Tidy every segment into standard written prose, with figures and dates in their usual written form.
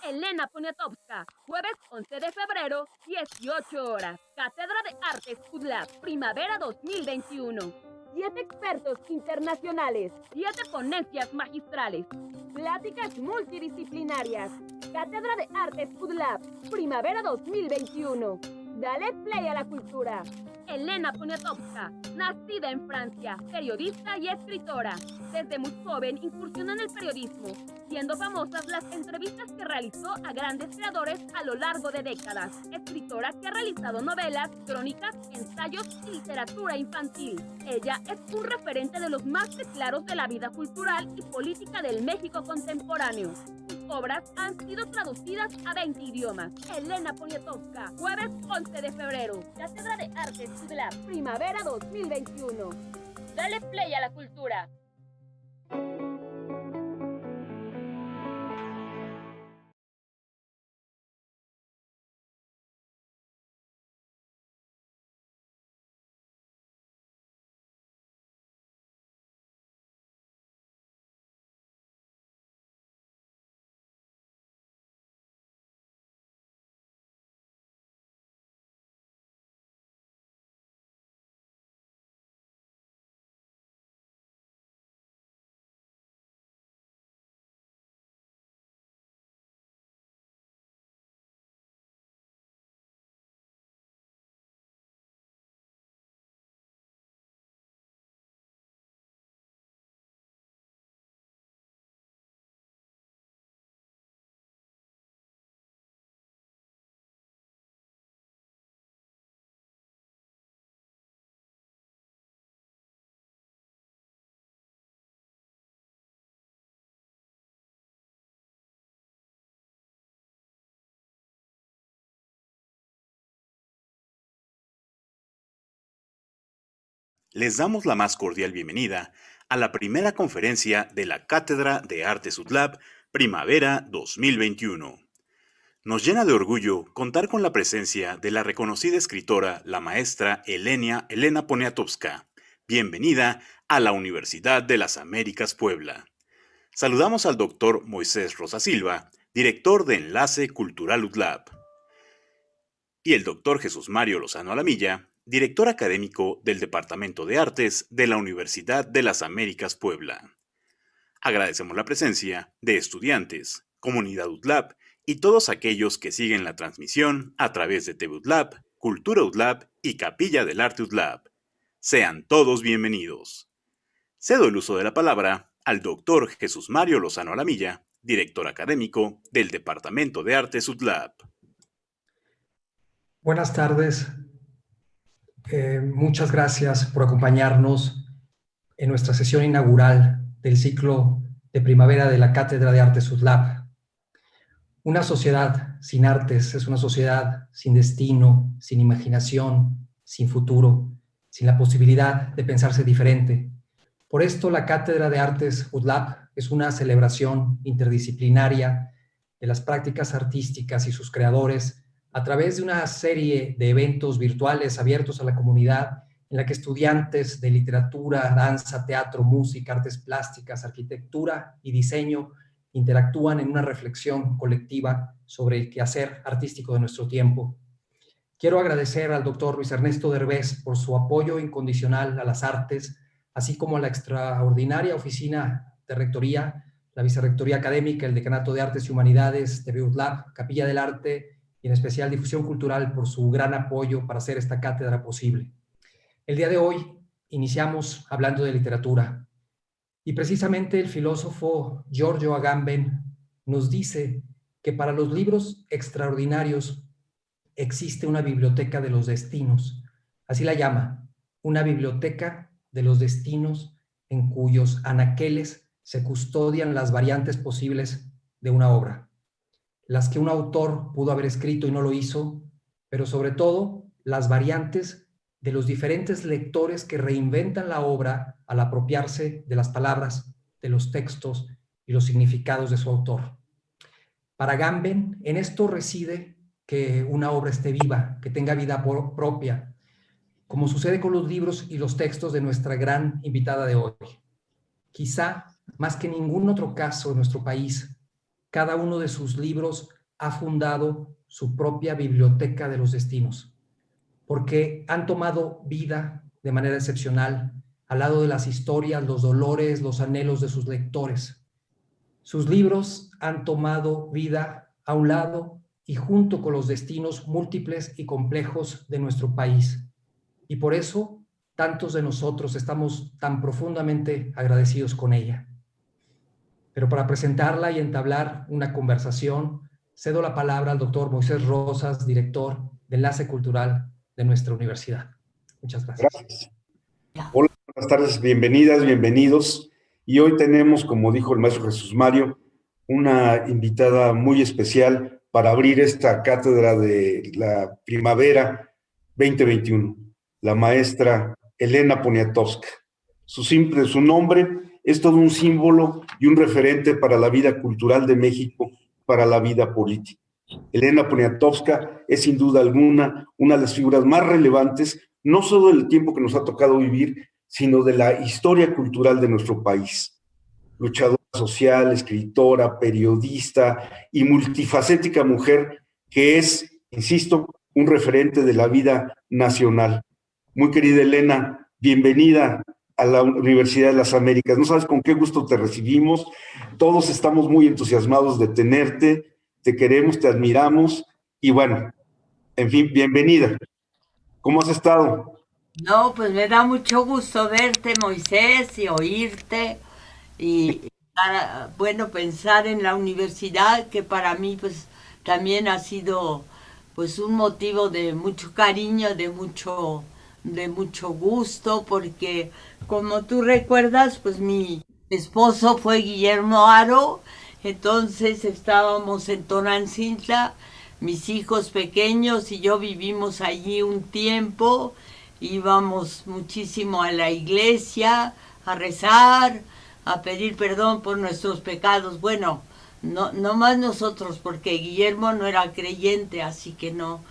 Elena Poniatowska, jueves 11 de febrero, 18 horas. Cátedra de Artes UDLAP, Primavera 2021. 7 expertos internacionales, 7 ponencias magistrales, pláticas multidisciplinarias. Cátedra de Artes UDLAP, Primavera 2021. Dale play a la cultura. Elena Poniatowska, nacida en Francia, periodista y escritora. Desde muy joven incursionó en el periodismo, siendo famosas las entrevistas que realizó a grandes creadores a lo largo de décadas. Escritora que ha realizado novelas, crónicas, ensayos y literatura infantil. Ella es un referente de los más claros de la vida cultural y política del México contemporáneo. Sus obras han sido traducidas a 20 idiomas. Elena Poniatowska, jueves 11 de febrero, Cátedra de Artes UDLAP, Primavera 2021. Dale play a la cultura. Les damos la más cordial bienvenida a la primera conferencia de la Cátedra de Artes UDLAP Primavera 2021. Nos llena de orgullo contar con la presencia de la reconocida escritora, la maestra Elena Poniatowska. Bienvenida a la Universidad de las Américas Puebla. Saludamos al doctor Moisés Rosa Silva, director de Enlace Cultural UDLAP, y el doctor Jesús Mario Lozano Alamilla, director académico del Departamento de Artes de la Universidad de las Américas Puebla. Agradecemos la presencia de estudiantes, comunidad UDLAP y todos aquellos que siguen la transmisión a través de TV UDLAP, Cultura UDLAP y Capilla del Arte UDLAP. Sean todos bienvenidos. Cedo el uso de la palabra al doctor Jesús Mario Lozano Alamilla, director académico del Departamento de Artes UDLAP. Buenas tardes. Muchas gracias por acompañarnos en nuestra sesión inaugural del ciclo de primavera de la Cátedra de Artes UDLAP. Una sociedad sin artes es una sociedad sin destino, sin imaginación, sin futuro, sin la posibilidad de pensarse diferente. Por esto, la Cátedra de Artes UDLAP es una celebración interdisciplinaria de las prácticas artísticas y sus creadores a través de una serie de eventos virtuales abiertos a la comunidad en la que estudiantes de literatura, danza, teatro, música, artes plásticas, arquitectura y diseño interactúan en una reflexión colectiva sobre el quehacer artístico de nuestro tiempo. Quiero agradecer al doctor Luis Ernesto Derbez por su apoyo incondicional a las artes, así como a la extraordinaria oficina de rectoría, la vicerrectoría académica, el Decanato de Artes y Humanidades de UDLAP, Capilla del Arte y en especial Difusión Cultural por su gran apoyo para hacer esta cátedra posible. El día de hoy iniciamos hablando de literatura y precisamente el filósofo Giorgio Agamben nos dice que para los libros extraordinarios existe una biblioteca de los destinos, así la llama, una biblioteca de los destinos en cuyos anaqueles se custodian las variantes posibles de una obra. Las que un autor pudo haber escrito y no lo hizo, pero sobre todo las variantes de los diferentes lectores que reinventan la obra al apropiarse de las palabras, de los textos y los significados de su autor. Para Agamben, en esto reside que una obra esté viva, que tenga vida propia, como sucede con los libros y los textos de nuestra gran invitada de hoy. Quizá, más que ningún otro caso en nuestro país, cada uno de sus libros ha fundado su propia biblioteca de los destinos, porque han tomado vida de manera excepcional al lado de las historias, los dolores, los anhelos de sus lectores. Sus libros han tomado vida a un lado y junto con los destinos múltiples y complejos de nuestro país. Y por eso, tantos de nosotros estamos tan profundamente agradecidos con ella. Pero para presentarla y entablar una conversación, cedo la palabra al doctor Moisés Rosas, director de Enlace Cultural de nuestra universidad. Muchas gracias. Gracias. Hola, buenas tardes, bienvenidas, bienvenidos. Y hoy tenemos, como dijo el maestro Jesús Mario, una invitada muy especial para abrir esta cátedra de la primavera 2021, la maestra Elena Poniatowska. Su nombre es todo un símbolo y un referente para la vida cultural de México, para la vida política. Elena Poniatowska es sin duda alguna una de las figuras más relevantes, no solo del tiempo que nos ha tocado vivir, sino de la historia cultural de nuestro país. Luchadora social, escritora, periodista y multifacética mujer que es, insisto, un referente de la vida nacional. Muy querida Elena, bienvenida a la Universidad de las Américas. No sabes con qué gusto te recibimos. Todos estamos muy entusiasmados de tenerte. Te queremos, te admiramos y bueno, en fin, bienvenida. ¿Cómo has estado? No, pues me da mucho gusto verte, Moisés, y oírte y bueno, pensar en la universidad, que para mí pues también ha sido pues un motivo de mucho cariño, de mucho gusto, porque como tú recuerdas, pues mi esposo fue Guillermo Haro. Entonces estábamos en Tonantzintla, mis hijos pequeños y yo vivimos allí un tiempo, íbamos muchísimo a la iglesia, a rezar, a pedir perdón por nuestros pecados. Bueno, no más nosotros, porque Guillermo no era creyente, así que no.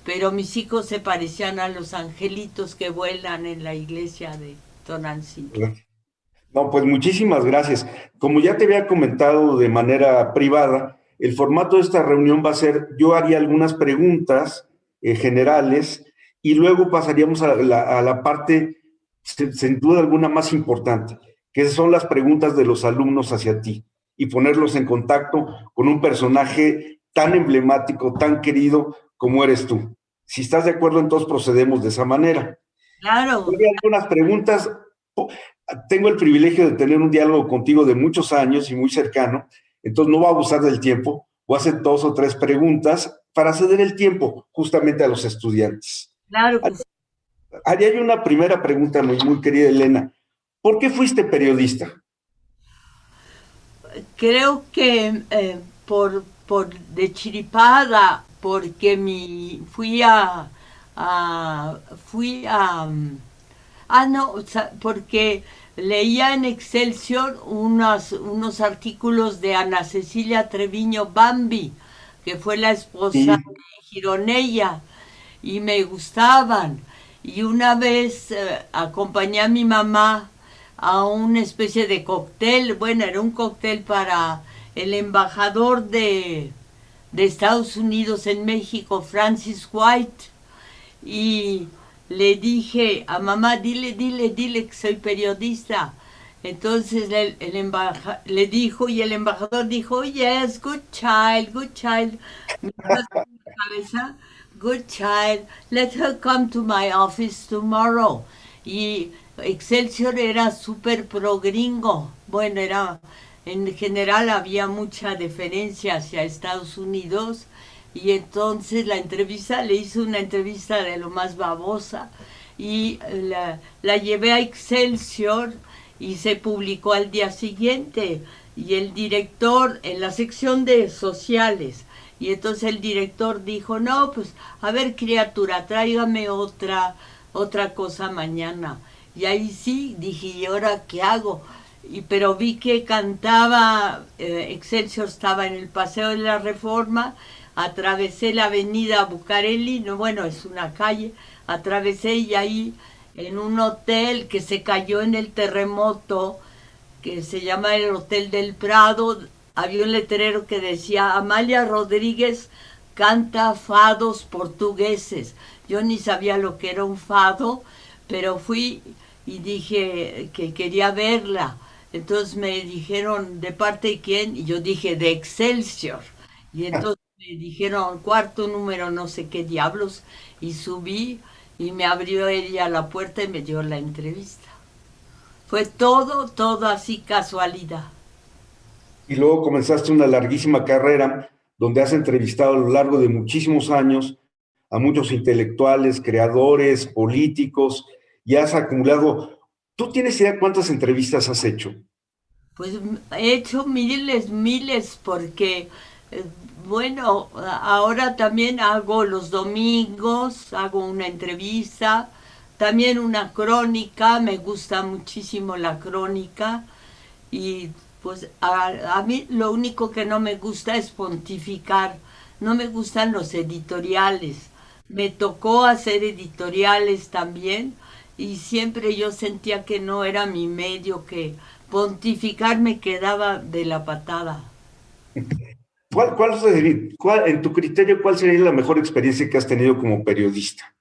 Pero mis hijos se parecían a los angelitos que vuelan en la iglesia de Tonantzintla. No, pues muchísimas gracias. Como ya te había comentado de manera privada, el formato de esta reunión va a ser, yo haría algunas preguntas generales y luego pasaríamos a la parte, sin duda alguna, más importante, que son las preguntas de los alumnos hacia ti y ponerlos en contacto con un personaje tan emblemático, tan querido como eres tú. Si estás de acuerdo, entonces procedemos de esa manera. Claro. Voy a algunas preguntas. Tengo el privilegio de tener un diálogo contigo de muchos años y muy cercano, entonces no voy a abusar del tiempo, voy a hacer 2 o 3 preguntas para ceder el tiempo justamente a los estudiantes. Claro que sí. Haría yo una primera pregunta, muy querida Elena. ¿Por qué fuiste periodista? Creo que por de chiripada, porque porque leía en Excelsior unos artículos de Ana Cecilia Treviño Bambi, que fue la esposa de Gironella, y me gustaban. Y una vez acompañé a mi mamá a una especie de cóctel, bueno, era un cóctel para el embajador de Estados Unidos en México, Francis White, y le dije a mamá, dile que soy periodista. Entonces le dijo, y el embajador dijo, yes, good child. Me puso en la cabeza, good child, let her come to my office tomorrow. Y Excelsior era súper pro gringo. Bueno, en general había mucha deferencia hacia Estados Unidos. Y entonces le hice una entrevista de lo más babosa y la llevé a Excelsior y se publicó al día siguiente. Y el director, en la sección de sociales, y entonces el director dijo, no, pues, a ver, criatura, tráigame otra cosa mañana. Y ahí sí, dije, ¿y ahora qué hago? Pero vi que cantaba, Excelsior estaba en el Paseo de la Reforma. Atravesé la avenida Bucareli, no, bueno, es una calle, atravesé y ahí en un hotel que se cayó en el terremoto, que se llama el Hotel del Prado, había un letrero que decía Amalia Rodríguez canta fados portugueses. Yo ni sabía lo que era un fado, pero fui y dije que quería verla. Entonces me dijeron, ¿de parte de quién? Y yo dije, de Excelsior. Y entonces me dijeron, cuarto número, no sé qué diablos. Y subí y me abrió ella la puerta y me dio la entrevista. Fue todo así casualidad. Y luego comenzaste una larguísima carrera donde has entrevistado a lo largo de muchísimos años a muchos intelectuales, creadores, políticos, y has acumulado. ¿Tú tienes idea cuántas entrevistas has hecho? Pues he hecho miles, porque, eh, bueno, ahora también hago los domingos, hago una entrevista, también una crónica, me gusta muchísimo la crónica, y pues a mí lo único que no me gusta es pontificar, no me gustan los editoriales. Me tocó hacer editoriales también y siempre yo sentía que no era mi medio, que pontificar me quedaba de la patada. En tu criterio, cuál sería la mejor experiencia que has tenido como periodista?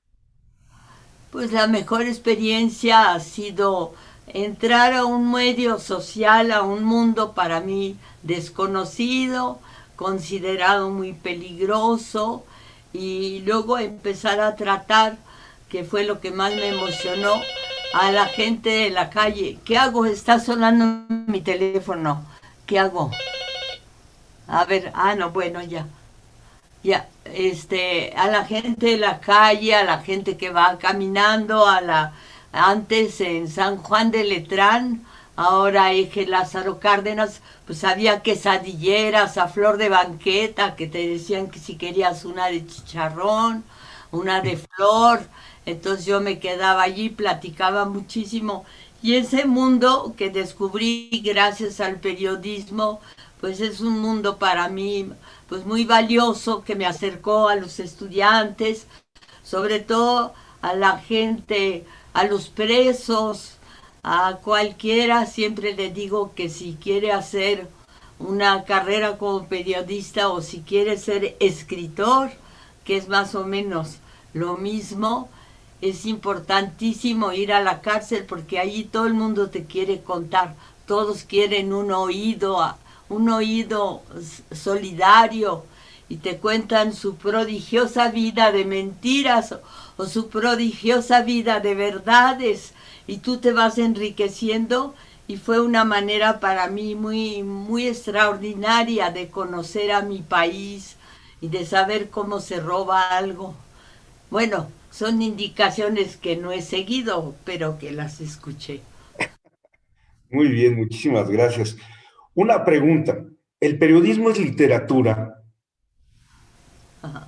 Pues la mejor experiencia ha sido entrar a un medio social, a un mundo para mí desconocido, considerado muy peligroso, y luego empezar a tratar, que fue lo que más me emocionó, a la gente de la calle. ¿Qué hago? Está sonando mi teléfono. ¿Qué hago? A ver, no, bueno, ya. Ya, a la gente de la calle, a la gente que va caminando, antes en San Juan de Letrán, ahora Eje Lázaro Cárdenas, pues había quesadilleras a flor de banqueta que te decían que si querías una de chicharrón, una de flor, entonces yo me quedaba allí, platicaba muchísimo, y ese mundo que descubrí gracias al periodismo, pues es un mundo para mí pues muy valioso, que me acercó a los estudiantes, sobre todo a la gente, a los presos, a cualquiera. Siempre le digo que si quiere hacer una carrera como periodista o si quiere ser escritor, que es más o menos lo mismo, es importantísimo ir a la cárcel, porque allí todo el mundo te quiere contar, todos quieren un oído solidario, y te cuentan su prodigiosa vida de mentiras o su prodigiosa vida de verdades, y tú te vas enriqueciendo, y fue una manera para mí muy extraordinaria de conocer a mi país y de saber cómo se roba algo. Bueno, son indicaciones que no he seguido, pero que las escuché. Muy bien, muchísimas gracias. Una pregunta. ¿El periodismo es literatura? Ajá.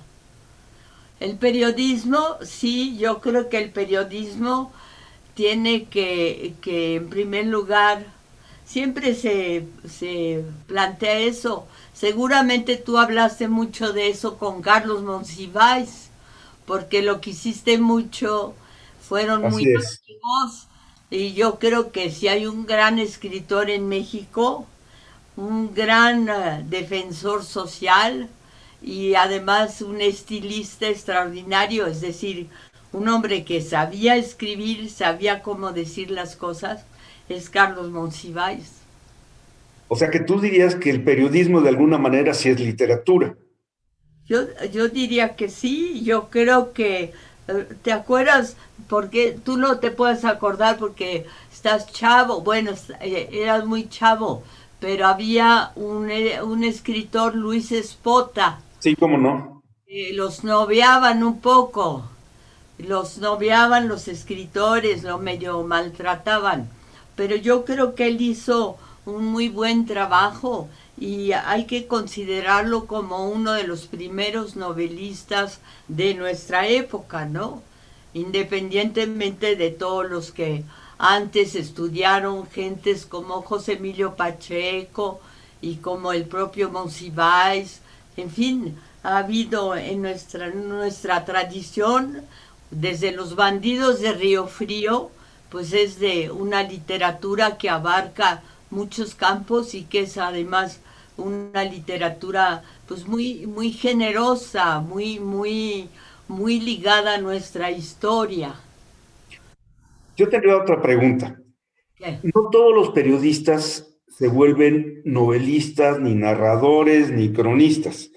El periodismo, sí, yo creo que el periodismo tiene que en primer lugar, siempre se plantea eso. Seguramente tú hablaste mucho de eso con Carlos Monsiváis, porque lo que hiciste mucho, fueron muy Así es. amigos, y yo creo que si hay un gran escritor en México, un gran defensor social, y además un estilista extraordinario, es decir, un hombre que sabía escribir, sabía cómo decir las cosas, es Carlos Monsiváis. O sea que tú dirías que el periodismo de alguna manera sí es literatura. Yo diría que sí, yo creo que, ¿te acuerdas? Porque tú no te puedes acordar porque estás chavo, bueno, eras muy chavo, pero había un escritor, Luis Espota, Sí, cómo no. los noviaban un poco, los noviaban los escritores, lo medio maltrataban, pero yo creo que él hizo un muy buen trabajo y hay que considerarlo como uno de los primeros novelistas de nuestra época, ¿no? Independientemente de todos los que antes estudiaron, gentes como José Emilio Pacheco y como el propio Monsiváis, en fin, ha habido en nuestra tradición, desde Los bandidos de Río Frío, pues es de una literatura que abarca muchos campos y que es además una literatura pues muy generosa, muy ligada a nuestra historia. Yo tendría otra pregunta. ¿Qué? No todos los periodistas se vuelven novelistas, ni narradores, ni cronistas.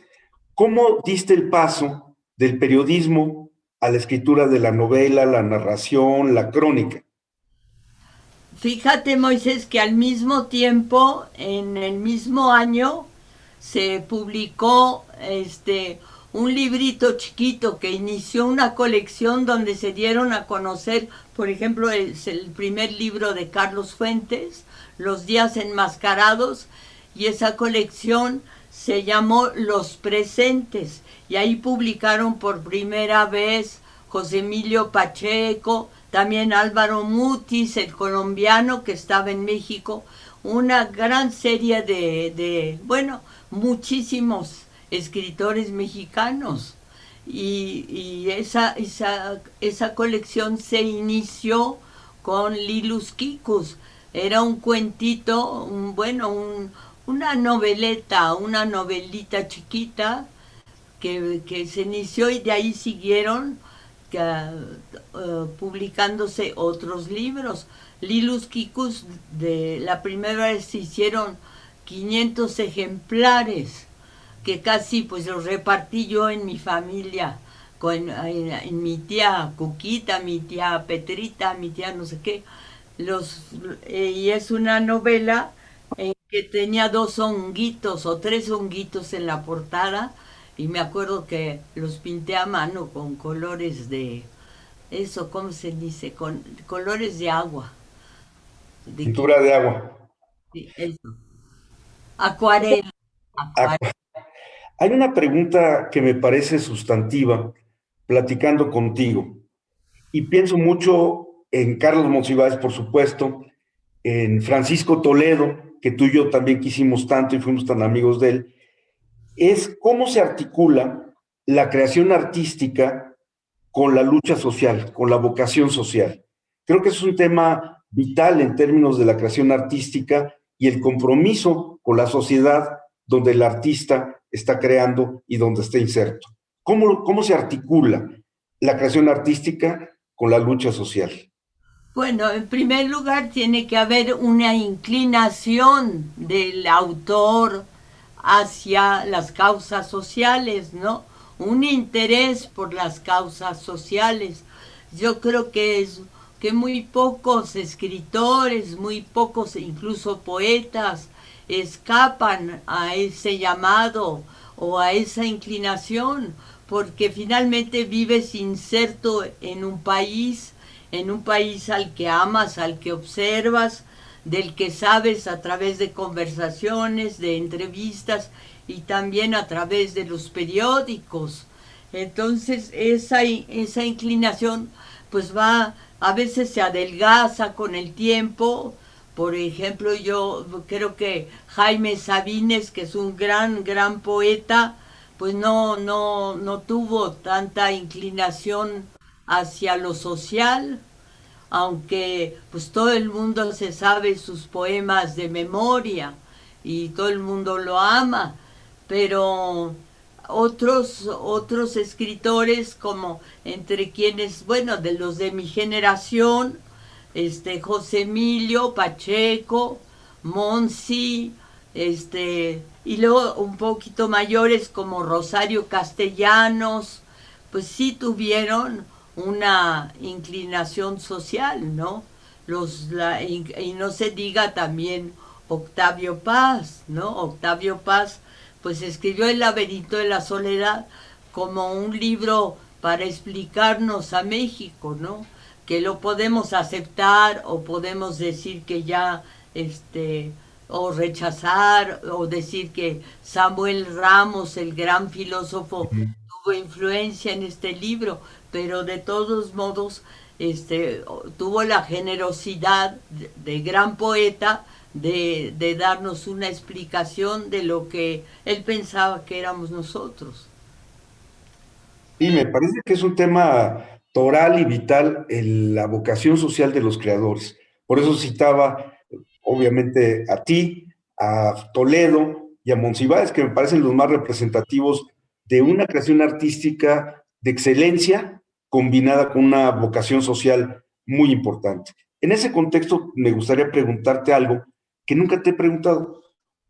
¿Cómo diste el paso del periodismo a la escritura de la novela, la narración, la crónica? Fíjate, Moisés, que al mismo tiempo, en el mismo año, se publicó un librito chiquito que inició una colección donde se dieron a conocer, por ejemplo, el primer libro de Carlos Fuentes, Los días enmascarados, y esa colección se llamó Los Presentes, y ahí publicaron por primera vez José Emilio Pacheco, también Álvaro Mutis, el colombiano que estaba en México, una gran serie bueno, muchísimos escritores mexicanos. Y esa colección se inició con Lilus Kikus. Era un cuentito, una noveleta, una novelita chiquita que se inició y de ahí siguieron publicándose otros libros. Lilus Kikus, de la primera vez se hicieron 500 ejemplares, que casi pues los repartí yo en mi familia, en mi tía Cuquita, mi tía Petrita, mi tía no sé qué. Y es una novela que tenía 2 honguitos o 3 honguitos en la portada, y me acuerdo que los pinté a mano con colores de, eso, ¿cómo se dice? Con colores de agua. Pintura de agua. Eso. Acuarela. Acuarela. Hay una pregunta que me parece sustantiva platicando contigo, y pienso mucho en Carlos Monsiváis, por supuesto, en Francisco Toledo, que tú y yo también quisimos tanto y fuimos tan amigos de él, es cómo se articula la creación artística con la lucha social, con la vocación social. Creo que es un tema vital en términos de la creación artística y el compromiso con la sociedad donde el artista está creando y donde está inserto. ¿Cómo se articula la creación artística con la lucha social? Bueno, en primer lugar tiene que haber una inclinación del autor hacia las causas sociales, ¿no? Un interés por las causas sociales. Yo creo que muy pocos escritores, muy pocos incluso poetas escapan a ese llamado o a esa inclinación, porque finalmente vives inserto en un país al que amas, al que observas, del que sabes a través de conversaciones, de entrevistas y también a través de los periódicos. Entonces esa inclinación pues a veces se adelgaza con el tiempo. Por ejemplo, yo creo que Jaime Sabines, que es un gran poeta, pues no tuvo tanta inclinación hacia lo social, aunque pues todo el mundo se sabe sus poemas de memoria y todo el mundo lo ama, pero otros escritores, como entre quienes, bueno, de los de mi generación, José Emilio Pacheco, Monsi, y luego un poquito mayores como Rosario Castellanos, pues sí tuvieron una inclinación social, ¿no? Y no se diga también Octavio Paz, ¿no? Octavio Paz pues escribió El laberinto de la soledad como un libro para explicarnos a México, ¿no? Que lo podemos aceptar o podemos decir que ya, o rechazar, o decir que Samuel Ramos, el gran filósofo, tuvo influencia en este libro, pero de todos modos tuvo la generosidad de gran poeta de darnos una explicación de lo que él pensaba que éramos nosotros. Y me parece que es un tema toral y vital en la vocación social de los creadores. Por eso citaba, obviamente, a ti, a Toledo y a Monsiváis, que me parecen los más representativos de una creación artística de excelencia combinada con una vocación social muy importante. En ese contexto, me gustaría preguntarte algo que nunca te he preguntado.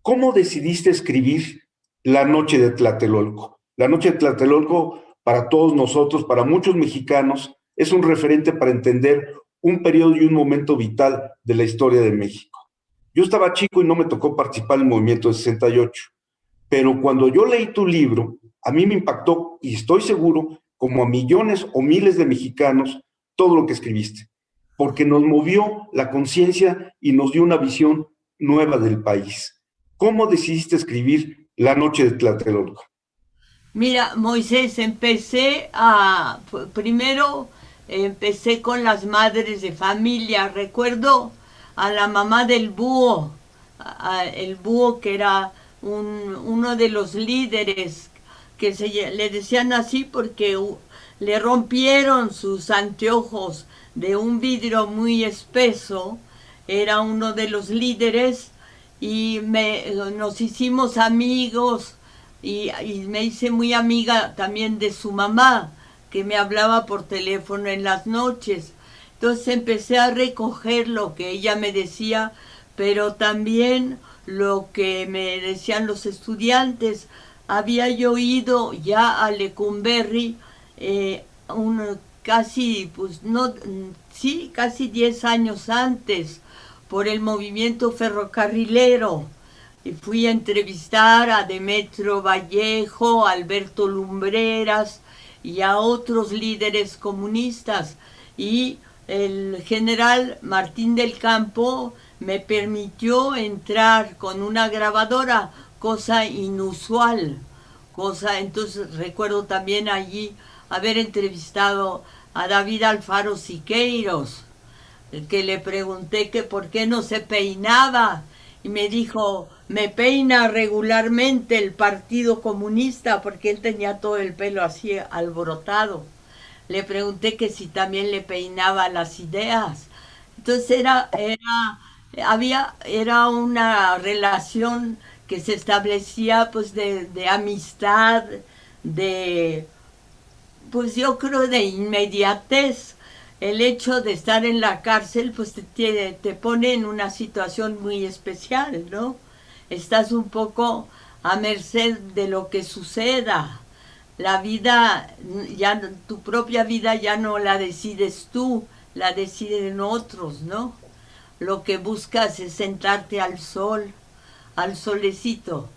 ¿Cómo decidiste escribir La Noche de Tlatelolco? La Noche de Tlatelolco, para todos nosotros, para muchos mexicanos, es un referente para entender un periodo y un momento vital de la historia de México. Yo estaba chico y no me tocó participar en el movimiento de 68, pero cuando yo leí tu libro, a mí me impactó, y estoy seguro, como a millones o miles de mexicanos, todo lo que escribiste, porque nos movió la conciencia y nos dio una visión nueva del país. ¿Cómo decidiste escribir La Noche de Tlatelolco? Mira, Moisés, primero empecé con las madres de familia. Recuerdo a la mamá del búho, el búho que era uno de los líderes, que le decían así porque le rompieron sus anteojos de un vidrio muy espeso. Era uno de los líderes y nos hicimos amigos y me hice muy amiga también de su mamá, que me hablaba por teléfono en las noches. Entonces empecé a recoger lo que ella me decía, pero también lo que me decían los estudiantes. Había yo ido ya a Lecumberri casi 10 años antes, por el movimiento ferrocarrilero. Y fui a entrevistar a Demetrio Vallejo, a Alberto Lumbreras y a otros líderes comunistas. Y el general Martín del Campo me permitió entrar con una grabadora, cosa inusual. Entonces recuerdo también allí haber entrevistado a David Alfaro Siqueiros, que le pregunté que por qué no se peinaba, y me dijo: me peina regularmente el Partido Comunista, porque él tenía todo el pelo así alborotado. Le pregunté que si también le peinaba las ideas. Entonces era una relación que se establecía pues de amistad, pues yo creo de inmediatez. El hecho de estar en la cárcel pues te pone en una situación muy especial, ¿no? Estás un poco a merced de lo que suceda. La vida, tu propia vida ya no la decides tú, la deciden otros, ¿no? Lo que buscas es sentarte al sol, al solecito.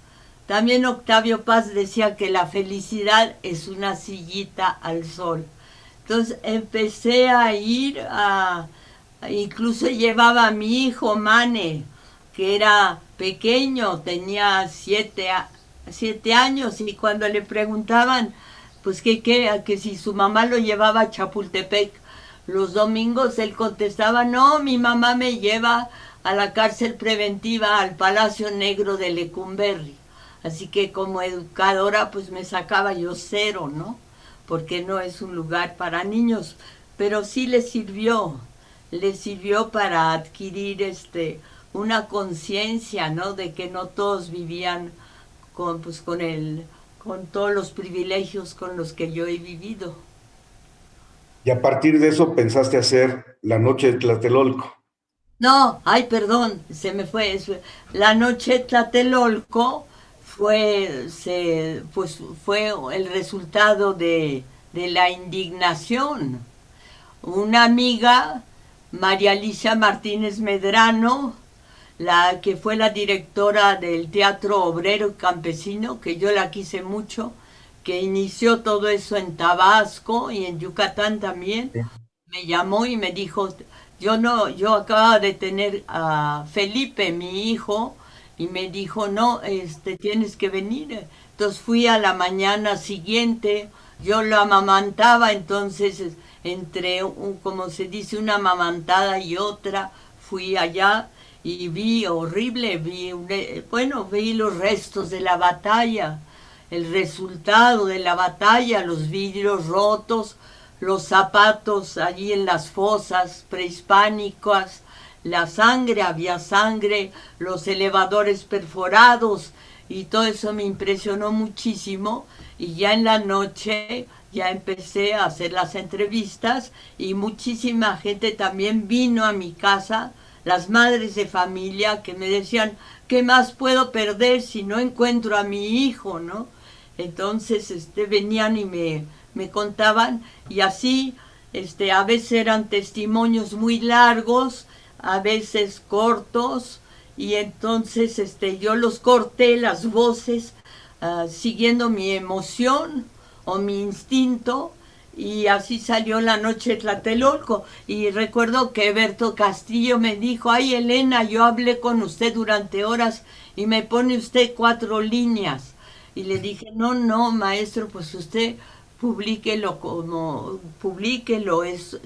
También Octavio Paz decía que la felicidad es una sillita al sol. Entonces empecé a ir incluso llevaba a mi hijo Mane, que era pequeño, tenía 7 años, y cuando le preguntaban pues que si su mamá lo llevaba a Chapultepec los domingos, él contestaba: no, mi mamá me lleva a la cárcel preventiva, al Palacio Negro de Lecumberri. Así que como educadora pues me sacaba yo 0, ¿no? Porque no es un lugar para niños, pero sí le sirvió para adquirir una conciencia, ¿no? De que no todos vivían con todos los privilegios con los que yo he vivido. Y a partir de eso pensaste hacer La Noche de Tlatelolco. No, ay, perdón, se me fue eso. La Noche de Tlatelolco fue el resultado de la indignación. Una amiga, María Alicia Martínez Medrano, la que fue la directora del Teatro Obrero y Campesino, que yo la quise mucho, que inició todo eso en Tabasco y en Yucatán también, me llamó y me dijo: yo acababa de tener a Felipe, mi hijo, y me dijo: no, tienes que venir. Entonces fui a la mañana siguiente, yo lo amamantaba, entonces entre, como se dice, una amamantada y otra, fui allá y vi horrible, vi los restos de la batalla, el resultado de la batalla, los vidrios rotos, los zapatos allí en las fosas prehispánicas, la sangre, había sangre, los elevadores perforados, y todo eso me impresionó muchísimo, y ya en la noche ya empecé a hacer las entrevistas y muchísima gente también vino a mi casa, las madres de familia que me decían, ¿qué más puedo perder si no encuentro a mi hijo, no? Entonces venían y me contaban, y así a veces eran testimonios muy largos, a veces cortos, y entonces yo los corté las voces siguiendo mi emoción o mi instinto, y así salió La Noche de Tlatelolco. Y recuerdo que Berto Castillo me dijo, ay Elena, yo hablé con usted durante horas y me pone usted 4 líneas. Y le dije, no, no, maestro, pues usted publíquelo, es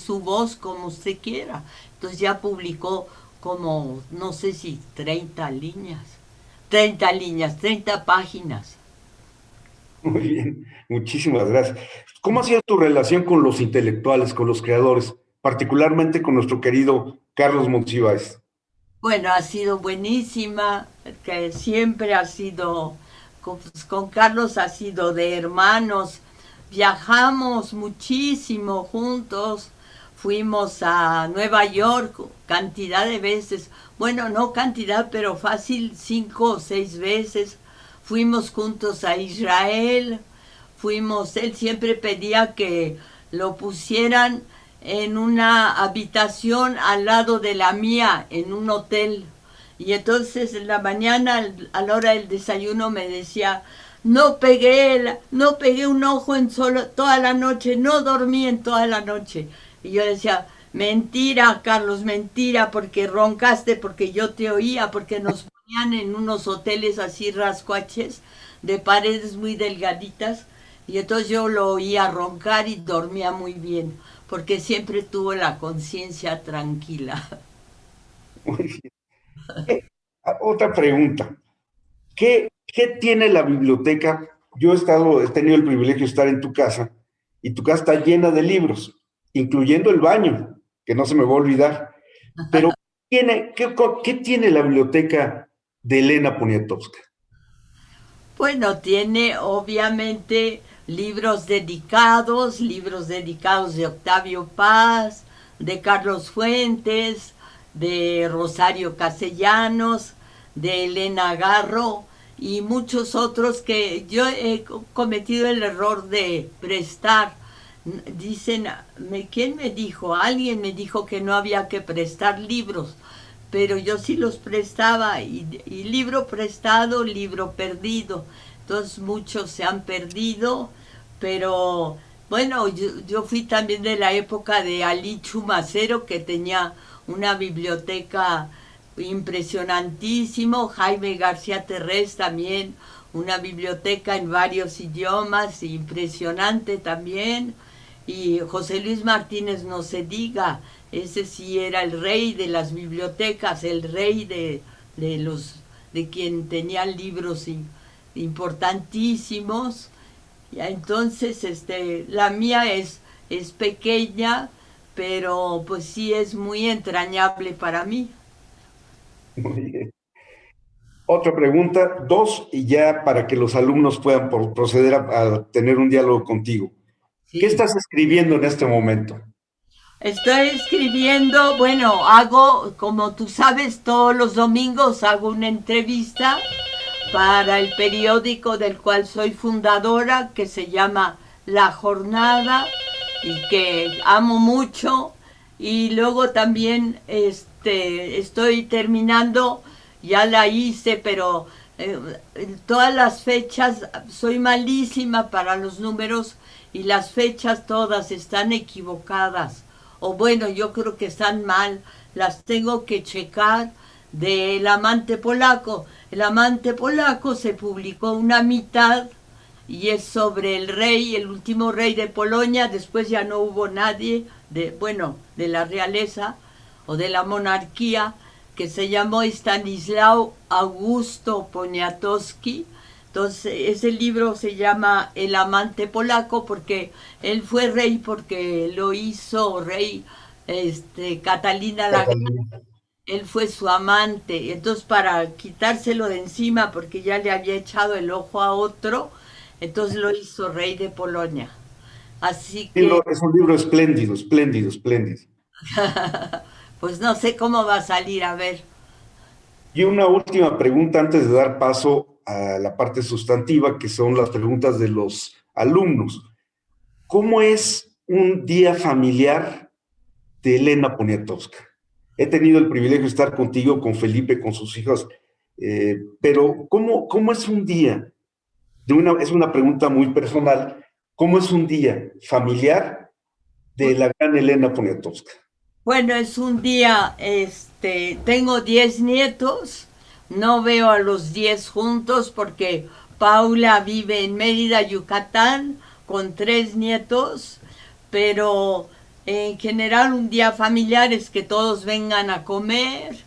su voz como usted quiera. Entonces ya publicó como, no sé si 30 páginas. Muy bien, muchísimas gracias. ¿Cómo ha sido tu relación con los intelectuales, con los creadores, particularmente con nuestro querido Carlos Monsiváis? Bueno, ha sido buenísima, que siempre ha sido, con Carlos ha sido de hermanos, viajamos muchísimo juntos, fuimos a Nueva York cantidad de veces, bueno, no cantidad, pero fácil 5 o 6 veces, fuimos juntos a Israel, él siempre pedía que lo pusieran en una habitación al lado de la mía, en un hotel. Y entonces en la mañana, a la hora del desayuno, me decía, no pegué un ojo en toda la noche, no dormí en toda la noche. Y yo decía, mentira, Carlos, mentira, porque roncaste, porque yo te oía, porque nos ponían en unos hoteles así rascuaches, de paredes muy delgaditas, y entonces yo lo oía roncar y dormía muy bien, porque siempre tuvo la conciencia tranquila. Muy bien. Otra pregunta. ¿Qué tiene la biblioteca? Yo he tenido el privilegio de estar en tu casa y tu casa está llena de libros, incluyendo el baño, que no se me va a olvidar. Pero, ¿qué tiene la biblioteca de Elena Poniatowska? Bueno, tiene obviamente libros dedicados de Octavio Paz, de Carlos Fuentes, de Rosario Castellanos, de Elena Garro y muchos otros que yo he cometido el error de prestar. Dicen, ¿quién me dijo? Alguien me dijo que no había que prestar libros, pero yo sí los prestaba, y libro prestado, libro perdido. Entonces muchos se han perdido, pero bueno, yo fui también de la época de Ali Chumacero, que tenía una biblioteca impresionantísimo, Jaime García Terrés también, una biblioteca en varios idiomas, impresionante también, y José Luis Martínez no se diga, ese sí era el rey de las bibliotecas, el rey de quien tenía libros importantísimos. Ya, entonces la mía es pequeña, pero pues sí es muy entrañable para mí. Muy bien. Otra pregunta, dos, y ya para que los alumnos puedan proceder a tener un diálogo contigo. ¿Qué Sí. estás escribiendo en este momento? Estoy escribiendo, bueno, hago, como tú sabes, todos los domingos hago una entrevista para el periódico del cual soy fundadora, que se llama La Jornada y que amo mucho. Y luego también estoy terminando, ya la hice, pero todas las fechas, soy malísima para los números y las fechas todas están equivocadas. O bueno, yo creo que están mal, las tengo que checar. De El amante polaco. El amante polaco se publicó una mitad y es sobre el rey, el último rey de Polonia. Después ya no hubo nadie de la realeza o de la monarquía, que se llamó Stanislao Augusto Poniatowski. Entonces ese libro se llama El amante polaco porque él fue rey, porque lo hizo rey Catalina la Grande, Catalina. él fue su amante. Entonces, para quitárselo de encima, porque ya le había echado el ojo a otro, entonces lo hizo rey de Polonia. Así Sí, no, que, es un libro espléndido, espléndido, espléndido. pues no sé cómo va a salir, a ver. Y una última pregunta antes de dar paso a la parte sustantiva, que son las preguntas de los alumnos. ¿Cómo es un día familiar de Elena Poniatowska? He tenido el privilegio de estar contigo, con Felipe, con sus hijos, pero ¿cómo es un día? Es una pregunta muy personal. ¿Cómo es un día familiar de la gran Elena Poniatowska? Bueno, es un día, tengo 10 nietos, no veo a los 10 juntos porque Paula vive en Mérida, Yucatán, con 3 nietos, pero en general un día familiar es que todos vengan a comer,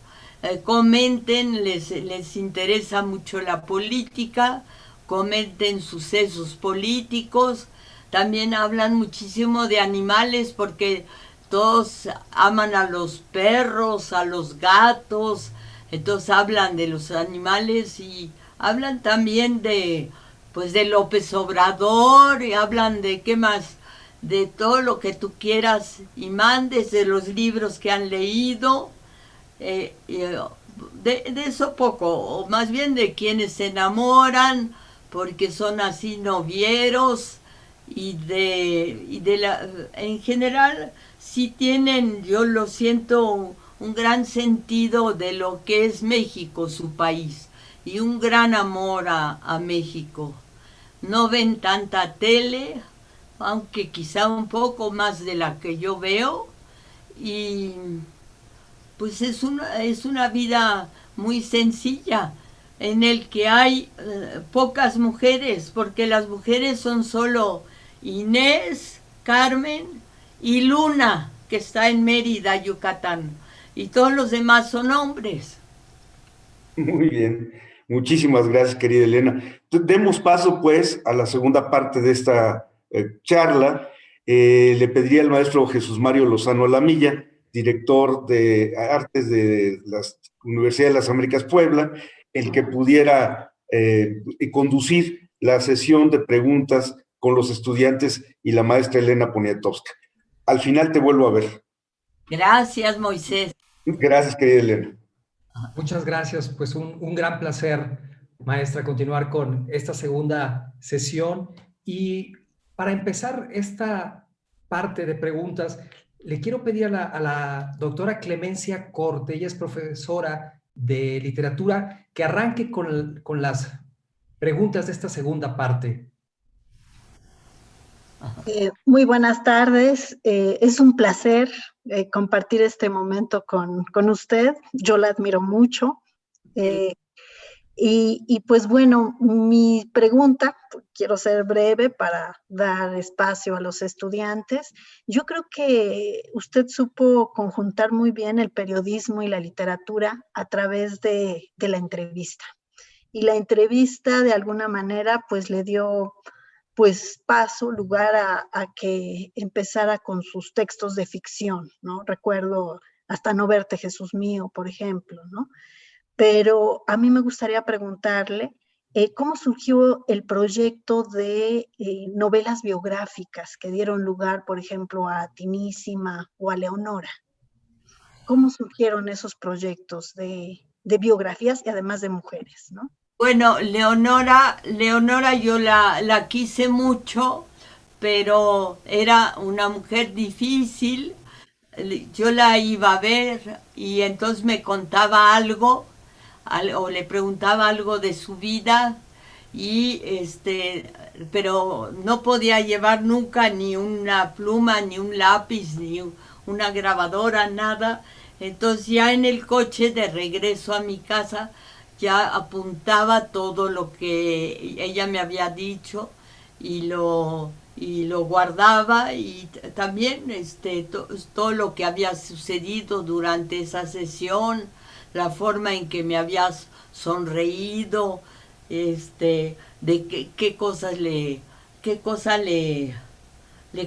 comenten, les interesa mucho la política, comenten sucesos políticos, también hablan muchísimo de animales porque todos aman a los perros, a los gatos, entonces hablan de los animales y hablan también de, pues, de López Obrador, y hablan de qué más, de todo lo que tú quieras y mandes, de los libros que han leído, de eso poco, o más bien de quienes se enamoran porque son así novieros y de la, en general sí tienen, yo lo siento, un gran sentido de lo que es México, su país, y un gran amor a México. No ven tanta tele, aunque quizá un poco más de la que yo veo, y pues es una vida muy sencilla en el que hay pocas mujeres, porque las mujeres son solo Inés, Carmen y Luna, que está en Mérida, Yucatán, y todos los demás son hombres. Muy bien. Muchísimas gracias, querida Elena. Demos paso, pues, a la segunda parte de esta charla. Le pediría al maestro Jesús Mario Lozano Lamilla, director de Artes de la Universidad de las Américas Puebla, el que pudiera conducir la sesión de preguntas con los estudiantes y la maestra Elena Poniatowska. Al final te vuelvo a ver. Gracias, Moisés. Gracias, querida Elena. Muchas gracias, pues un gran placer, maestra, continuar con esta segunda sesión. Y para empezar esta parte de preguntas, le quiero pedir a la doctora Clemencia Corte, ella es profesora de literatura, que arranque con las preguntas de esta segunda parte. Muy buenas tardes. Es un placer compartir este momento con usted. Yo la admiro mucho. Y pues bueno, mi pregunta, quiero ser breve para dar espacio a los estudiantes. Yo creo que usted supo conjuntar muy bien el periodismo y la literatura a través de la entrevista. Y la entrevista, de alguna manera, pues le dio pues lugar a que empezara con sus textos de ficción, ¿no? Recuerdo Hasta no verte, Jesús mío, por ejemplo, ¿no? Pero a mí me gustaría preguntarle cómo surgió el proyecto de novelas biográficas que dieron lugar, por ejemplo, a Tinísima o a Leonora. ¿Cómo surgieron esos proyectos de biografías y además de mujeres, ¿no? Bueno, Leonora yo la quise mucho, pero era una mujer difícil. Yo la iba a ver y entonces me contaba algo o le preguntaba algo de su vida y pero no podía llevar nunca ni una pluma, ni un lápiz, ni una grabadora, nada. Entonces ya en el coche de regreso a mi casa ya apuntaba todo lo que ella me había dicho y lo guardaba y también todo lo que había sucedido durante esa sesión, la forma en que me habías sonreído, de qué cosas le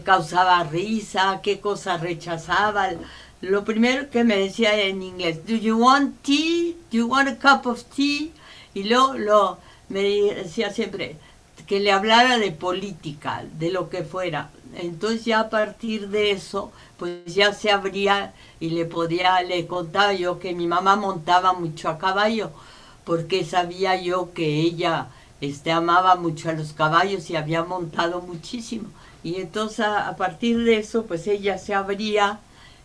causaba risa, qué cosas rechazaba, lo primero que me decía en inglés, "Do you want tea? Do you want a cup of tea?" Y luego me decía siempre que le hablara de política, de lo que fuera. Entonces ya a partir de eso, pues ya se abría y le contaba yo que mi mamá montaba mucho a caballo, porque sabía yo que ella amaba mucho a los caballos y había montado muchísimo. Y entonces a partir de eso, pues ella se abría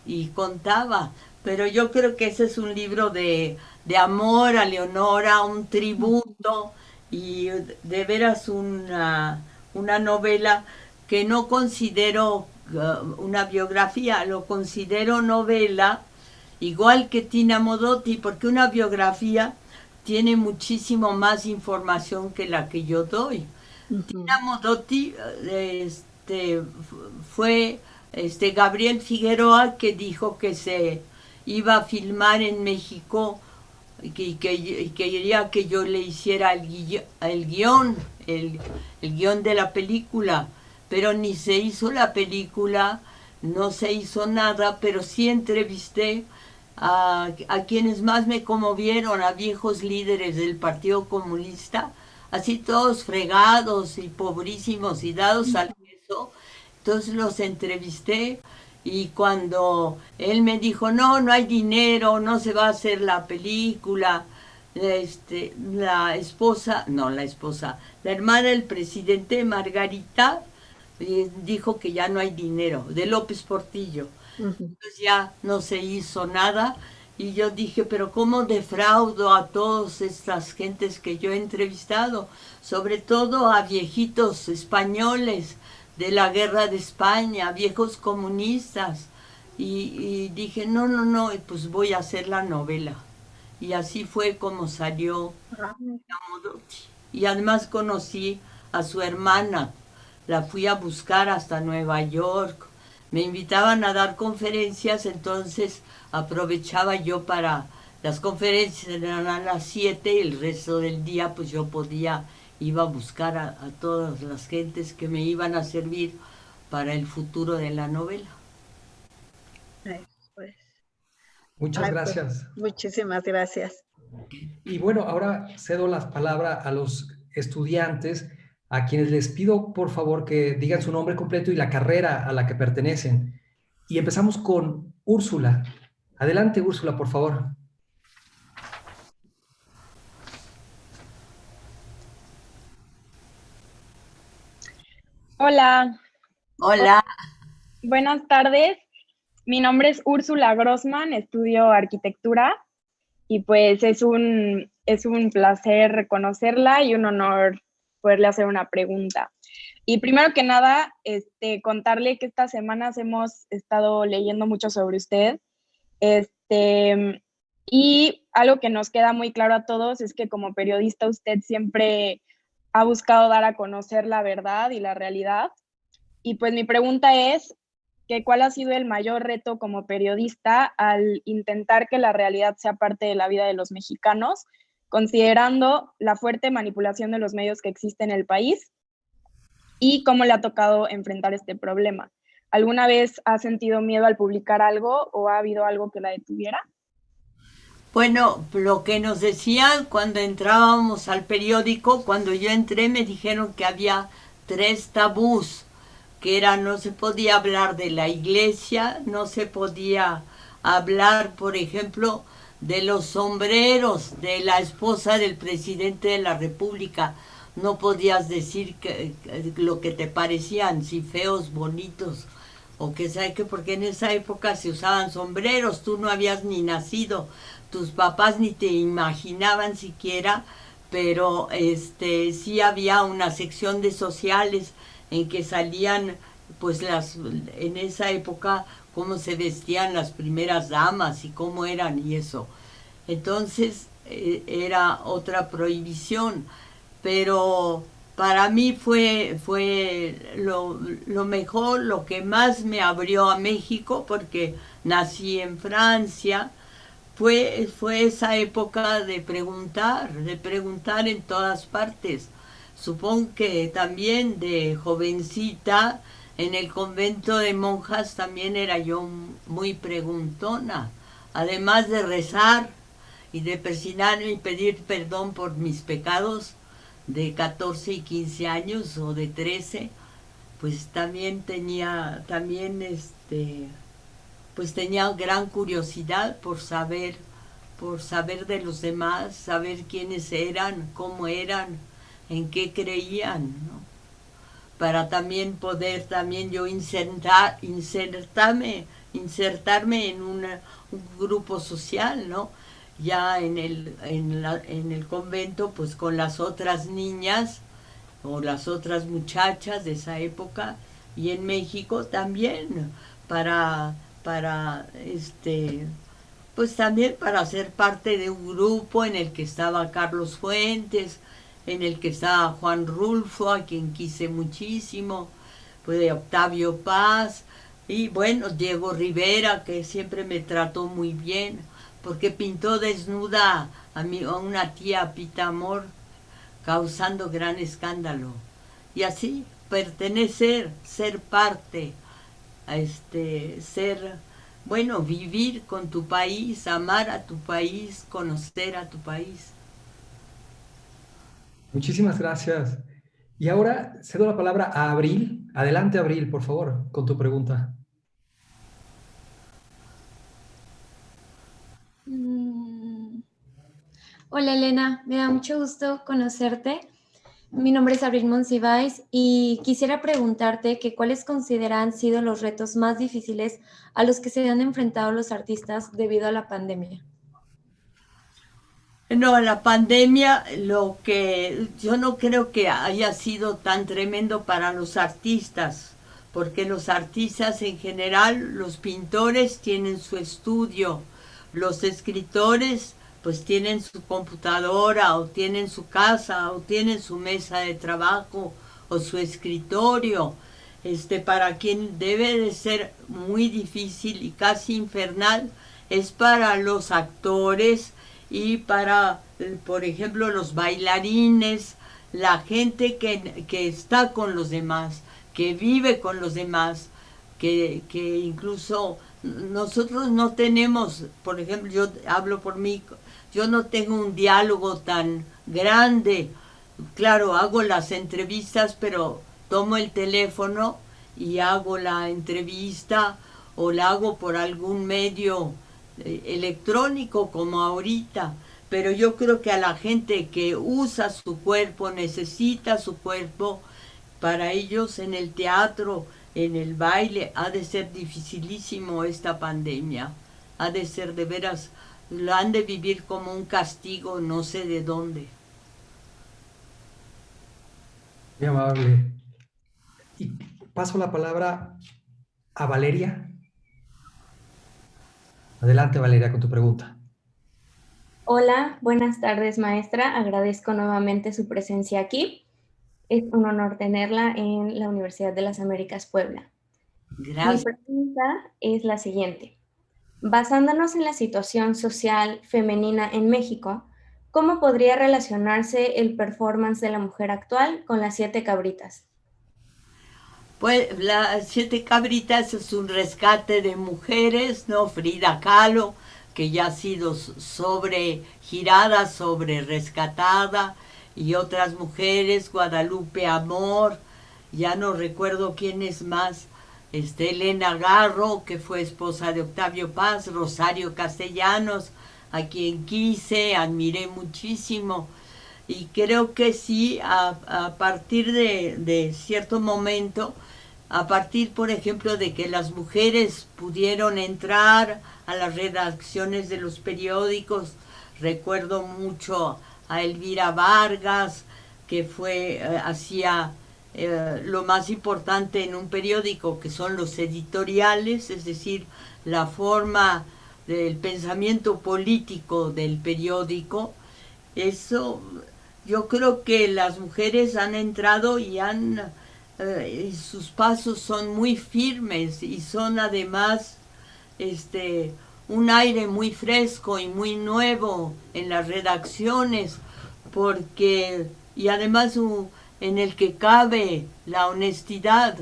y contaba. Pero yo creo que ese es un libro de amor a Leonora, un tributo y de veras una novela que no considero una biografía, lo considero novela, igual que Tina Modotti, porque una biografía tiene muchísimo más información que la que yo doy. Tina Modotti fue Gabriel Figueroa, que dijo que se iba a filmar en México y que quería que yo le hiciera el guión de la película, pero ni se hizo la película, no se hizo nada, pero sí entrevisté a quienes más me conmovieron, a viejos líderes del Partido Comunista, así todos fregados y pobrísimos y dados al queso. Entonces los entrevisté y cuando él me dijo, no hay dinero, no se va a hacer la película, la hermana del presidente, Margarita, dijo que ya no hay dinero, de López Portillo. Entonces ya no se hizo nada y yo dije, pero ¿cómo defraudo a todas estas gentes que yo he entrevistado? Sobre todo a viejitos españoles de la guerra de España, viejos comunistas. Y dije, no, pues voy a hacer la novela. Y así fue como salió Modotti. Y además conocí a su hermana, la fui a buscar hasta Nueva York. Me invitaban a dar conferencias, entonces aprovechaba yo para las conferencias, eran a las 7 y el resto del día pues yo iba a buscar a todas las gentes que me iban a servir para el futuro de la novela. Pues. Muchas gracias. Pues, muchísimas gracias. Y bueno, ahora cedo la palabra a los estudiantes, a quienes les pido por favor que digan su nombre completo y la carrera a la que pertenecen. Y empezamos con Úrsula. Adelante, Úrsula, por favor. Hola. Hola. Buenas tardes. Mi nombre es Úrsula Grossman, estudio arquitectura y pues es un placer reconocerla y un honor poderle hacer una pregunta. Y primero que nada, contarle que estas semanas hemos estado leyendo mucho sobre usted. Y algo que nos queda muy claro a todos es que como periodista usted siempre ha buscado dar a conocer la verdad y la realidad. Y pues mi pregunta es que ¿cuál ha sido el mayor reto como periodista al intentar que la realidad sea parte de la vida de los mexicanos, considerando la fuerte manipulación de los medios que existe en el país y cómo le ha tocado enfrentar este problema? ¿Alguna vez ha sentido miedo al publicar algo o ha habido algo que la detuviera? Bueno, lo que nos decían cuando entrábamos al periódico, cuando yo entré me dijeron que había 3 tabús, que era no se podía hablar de la iglesia, no se podía hablar, por ejemplo, de los sombreros de la esposa del presidente de la República. No podías decir lo que te parecían, si feos, bonitos, o que sabe que, porque en esa época se usaban sombreros, tú no habías ni nacido, tus papás ni te imaginaban siquiera, pero sí había una sección de sociales en que salían, pues en esa época, cómo se vestían las primeras damas y cómo eran y eso. Entonces era otra prohibición, pero para mí fue lo mejor, lo que más me abrió a México, porque nací en Francia. Fue esa época de preguntar en todas partes. Supongo que también de jovencita En el convento de monjas también era yo muy preguntona, además de rezar y de persignarme y pedir perdón por mis pecados de 14 y 15 años o de 13, pues también pues tenía gran curiosidad por saber de los demás, saber quiénes eran, cómo eran, en qué creían, ¿no? Para también poder yo insertarme en un grupo social, ¿no? Ya en el convento, pues con las otras niñas o las otras muchachas de esa época, y en México también pues también para ser parte de un grupo en el que estaba Carlos Fuentes, en el que estaba Juan Rulfo, a quien quise muchísimo, pues Octavio Paz, y bueno, Diego Rivera, que siempre me trató muy bien, porque pintó desnuda a una tía Pita Amor, causando gran escándalo. Y así, pertenecer, ser parte, vivir con tu país, amar a tu país, conocer a tu país. Muchísimas gracias. Y ahora cedo la palabra a Abril. Adelante, Abril, por favor, con tu pregunta. Hola Elena, me da mucho gusto conocerte. Mi nombre es Abril Monsiváis y quisiera preguntarte que cuáles consideran sido los retos más difíciles a los que se han enfrentado los artistas debido a la pandemia. No, la pandemia, yo no creo que haya sido tan tremendo para los artistas, porque los artistas en general, los pintores tienen su estudio, los escritores pues tienen su computadora o tienen su casa o tienen su mesa de trabajo o su escritorio. Para quien debe de ser muy difícil y casi infernal es para los actores y para, por ejemplo, los bailarines, la gente que está con los demás, que vive con los demás, que incluso nosotros no tenemos, por ejemplo, yo hablo por mí, yo no tengo un diálogo tan grande. Claro, hago las entrevistas, pero tomo el teléfono y hago la entrevista o la hago por algún medio electrónico como ahorita, pero yo creo que a la gente que usa su cuerpo, necesita su cuerpo, para ellos en el teatro, en el baile, ha de ser dificilísimo esta pandemia, ha de ser de veras, lo han de vivir como un castigo, no sé de dónde. Muy amable. Y paso la palabra a Valeria. Adelante, Valeria, con tu pregunta. Hola, buenas tardes, maestra. Agradezco nuevamente su presencia aquí. Es un honor tenerla en la Universidad de las Américas, Puebla. Gracias. Mi pregunta es la siguiente. Basándonos en la situación social femenina en México, ¿cómo podría relacionarse el performance de la mujer actual con las 7 cabritas? Pues las 7 cabritas es un rescate de mujeres, ¿no? Frida Kahlo, que ya ha sido sobregirada, sobre rescatada, y otras mujeres, Guadalupe Amor, ya no recuerdo quién es más, Elena Garro, que fue esposa de Octavio Paz, Rosario Castellanos, a quien quise, admiré muchísimo, y creo que sí, a partir de cierto momento, a partir, por ejemplo, de que las mujeres pudieron entrar a las redacciones de los periódicos, recuerdo mucho a Elvira Vargas, que hacía lo más importante en un periódico, que son los editoriales, es decir, la forma del pensamiento político del periódico. Eso, yo creo que las mujeres han entrado y sus pasos son muy firmes y son además un aire muy fresco y muy nuevo en las redacciones, y además en el que cabe la honestidad,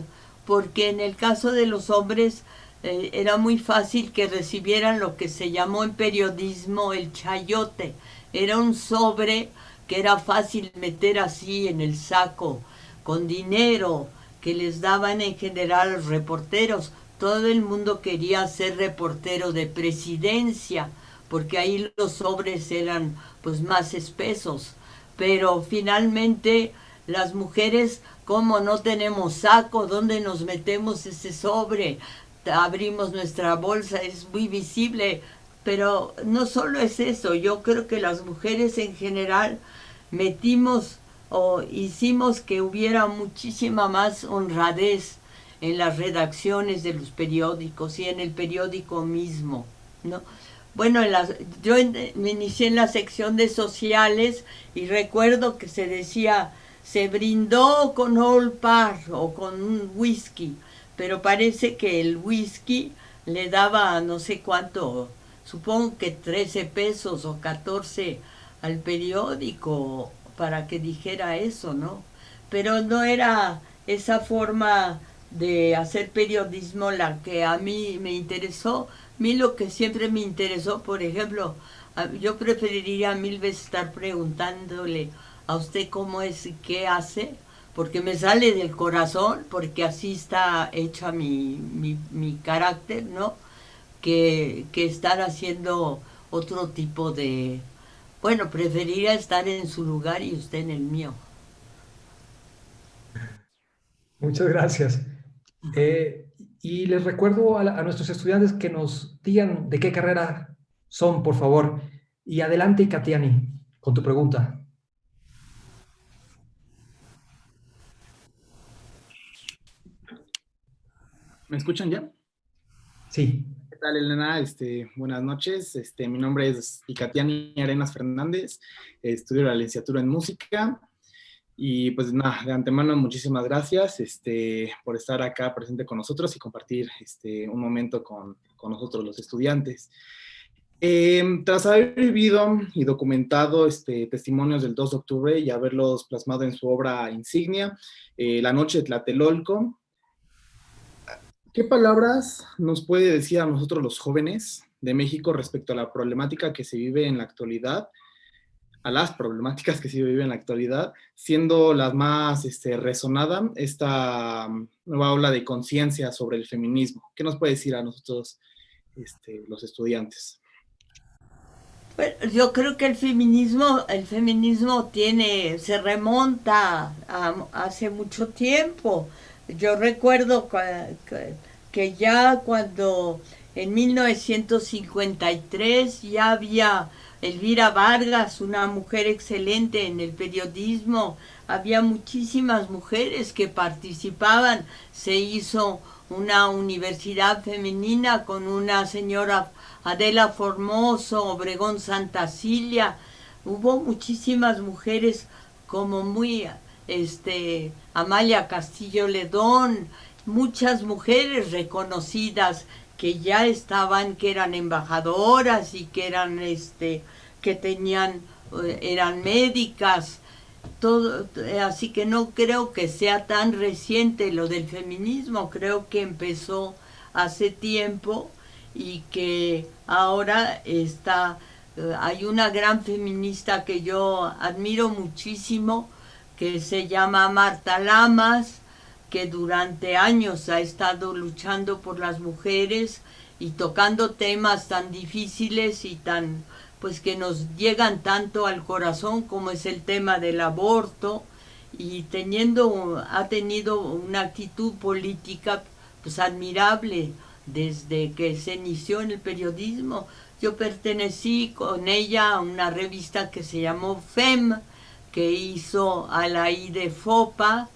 porque en el caso de los hombres era muy fácil que recibieran lo que se llamó en periodismo el chayote. Era un sobre que era fácil meter así en el saco, con dinero que les daban en general a los reporteros. Todo el mundo quería ser reportero de presidencia, porque ahí los sobres eran pues más espesos. Pero finalmente las mujeres, como no tenemos saco, ¿dónde nos metemos ese sobre? Abrimos nuestra bolsa, es muy visible, pero no solo es eso, yo creo que las mujeres en general metimos o hicimos que hubiera muchísima más honradez en las redacciones de los periódicos y en el periódico mismo, ¿no? Bueno, yo me inicié en la sección de sociales y recuerdo que se decía, se brindó con Old Par o con un whisky, pero parece que el whisky le daba no sé cuánto, supongo que 13 pesos o 14 al periódico para que dijera eso, ¿no? Pero no era esa forma de hacer periodismo la que a mí me interesó. A mí lo que siempre me interesó, por ejemplo, yo preferiría 1000 veces estar preguntándole a usted cómo es y qué hace, porque me sale del corazón, porque así está hecha mi carácter, ¿no? Que estar haciendo otro tipo de... Bueno, preferiría estar en su lugar y usted en el mío. Muchas gracias. Y les recuerdo a nuestros estudiantes que nos digan de qué carrera son, por favor. Y adelante, Katiani, con tu pregunta. ¿Me escuchan ya? Sí. ¿Qué tal, Elena? Buenas noches. Mi nombre es Ikatiani Arenas Fernández. Estudio la licenciatura en música. Y pues nada, de antemano muchísimas gracias por estar acá presente con nosotros y compartir un momento con nosotros los estudiantes. Tras haber vivido y documentado testimonios del 2 de octubre y haberlos plasmado en su obra insignia, La Noche de Tlatelolco, ¿qué palabras nos puede decir a nosotros los jóvenes de México respecto a la problemática que se vive en la actualidad, a las problemáticas que se viven en la actualidad, siendo la más resonada esta nueva ola de conciencia sobre el feminismo? ¿Qué nos puede decir a nosotros los estudiantes? Bueno, yo creo que el feminismo se remonta a hace mucho tiempo. Yo recuerdo que ya cuando en 1953 ya había Elvira Vargas, una mujer excelente en el periodismo, había muchísimas mujeres que participaban, se hizo una universidad femenina con una señora Adela Formoso, Obregón Santacilia, hubo muchísimas mujeres como muy, Amalia Castillo Ledón, muchas mujeres reconocidas que ya estaban, que eran embajadoras y que eran, que tenían, eran médicas, todo, así que no creo que sea tan reciente lo del feminismo, creo que empezó hace tiempo y que ahora hay una gran feminista que yo admiro muchísimo, que se llama Marta Lamas, que durante años ha estado luchando por las mujeres y tocando temas tan difíciles y tan, pues que nos llegan tanto al corazón, como es el tema del aborto, y ha tenido una actitud política pues admirable desde que se inició en el periodismo. Yo pertenecí con ella a una revista que se llamó FEM, que hizo Alaí de Fopa,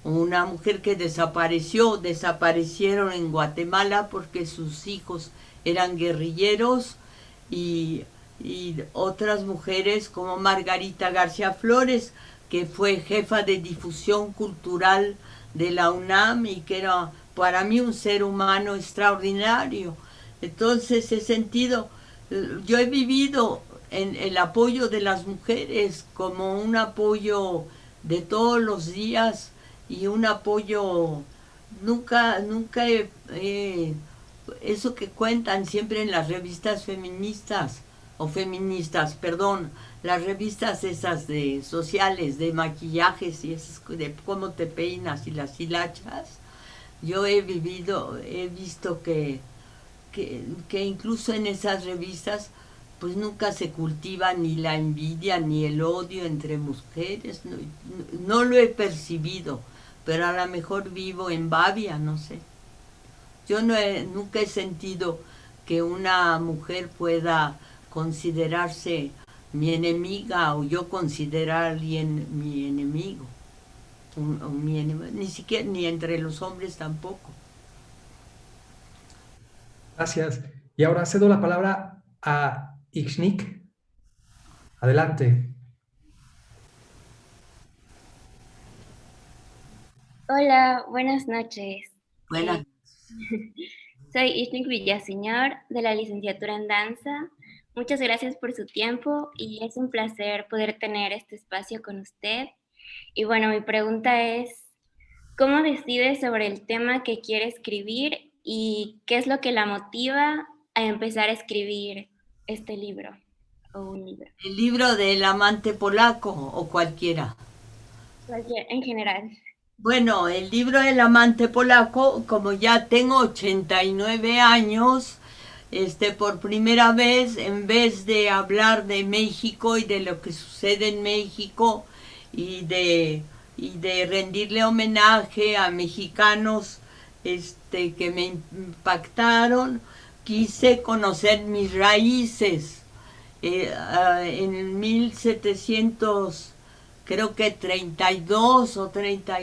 una mujer que desaparecieron en Guatemala porque sus hijos eran guerrilleros, y otras mujeres como Margarita García Flores, que fue jefa de difusión cultural de la UNAM y que era para mí un ser humano extraordinario. Entonces yo he vivido en el apoyo de las mujeres como un apoyo de todos los días y un apoyo nunca eso que cuentan siempre en las revistas feministas, perdón, las revistas esas de sociales, de maquillajes y esas, de cómo te peinas y las hilachas. Yo he visto que incluso en esas revistas pues nunca se cultiva ni la envidia ni el odio entre mujeres, no lo he percibido, pero a lo mejor vivo en Bavia, no sé. Yo nunca he sentido que una mujer pueda considerarse mi enemiga o yo considerar a alguien mi enemigo. Ni siquiera, ni entre los hombres tampoco. Gracias. Y ahora cedo la palabra a Ixnik. Adelante. Hola, buenas noches. Buenas. Soy Ixnik Villaseñor, de la licenciatura en danza. Muchas gracias por su tiempo y es un placer poder tener este espacio con usted. Y bueno, mi pregunta es, ¿cómo decide sobre el tema que quiere escribir y qué es lo que la motiva a empezar a escribir este libro o un libro? ¿El libro del amante polaco o cualquiera? En general. Bueno, el libro del amante polaco, como ya tengo 89 años, por primera vez, en vez de hablar de México y de lo que sucede en México y de rendirle homenaje a mexicanos que me impactaron, quise conocer mis raíces. En 1700, creo que 32 o 30,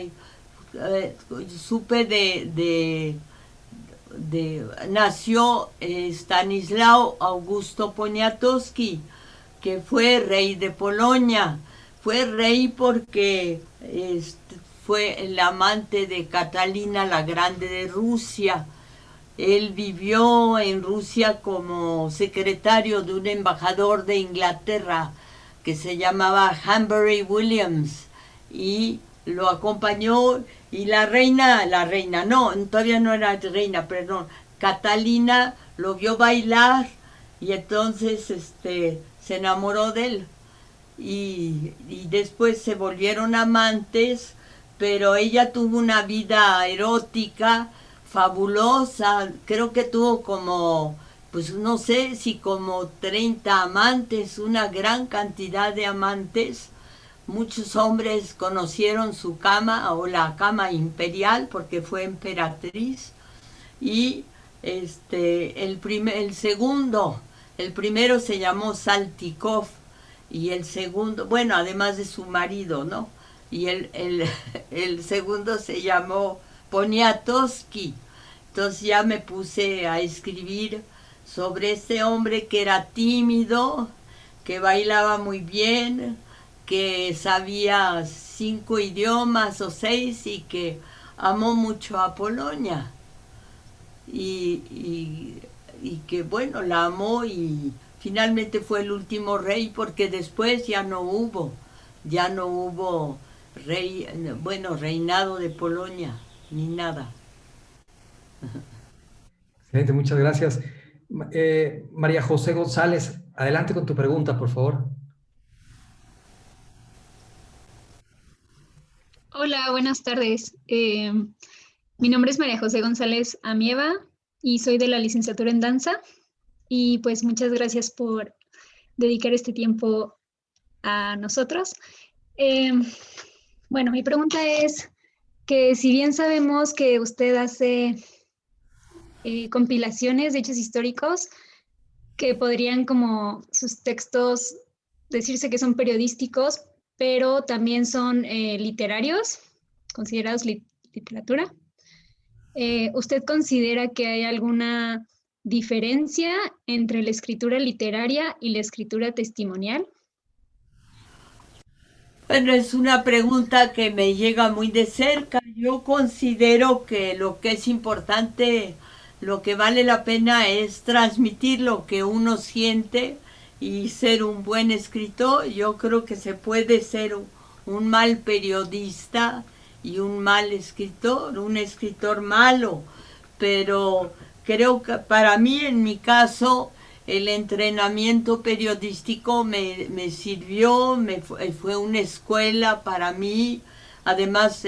supe nació Stanislao Augusto Poniatowski, que fue rey de Polonia. Fue rey porque fue el amante de Catalina la Grande de Rusia. Él vivió en Rusia como secretario de un embajador de Inglaterra que se llamaba Hanbury Williams y lo acompañó, y todavía no era reina, perdón, Catalina lo vio bailar y entonces se enamoró de él y después se volvieron amantes, pero ella tuvo una vida erótica fabulosa. Creo que tuvo como, pues no sé si como 30 amantes, una gran cantidad de amantes. Muchos hombres conocieron su cama o la cama imperial porque fue emperatriz. Y el primero se llamó Saltykov y el segundo, bueno, además de su marido, ¿no? Y el segundo se llamó Poniatowski. Entonces ya me puse a escribir sobre este hombre que era tímido, que bailaba muy bien, que sabía 5 idiomas o 6 y que amó mucho a Polonia. Y que bueno, la amó y finalmente fue el último rey porque después ya no hubo reinado de Polonia, ni nada. Excelente, muchas gracias. María José González, adelante con tu pregunta, por favor. Hola, buenas tardes. Mi nombre es María José González Amieva y soy de la licenciatura en danza. Y pues muchas gracias por dedicar este tiempo a nosotros. Bueno, mi pregunta es que si bien sabemos que usted hace compilaciones de hechos históricos que podrían, como sus textos, decirse que son periodísticos, pero también son literarios, considerados literatura. ¿Usted considera que hay alguna diferencia entre la escritura literaria y la escritura testimonial? Bueno, es una pregunta que me llega muy de cerca. Yo considero que lo que es importante, lo que vale la pena es transmitir lo que uno siente y ser un buen escritor. Yo creo que se puede ser un mal periodista y un mal escritor, un escritor malo, pero creo que para mí, en mi caso, el entrenamiento periodístico me sirvió, fue una escuela para mí. Además,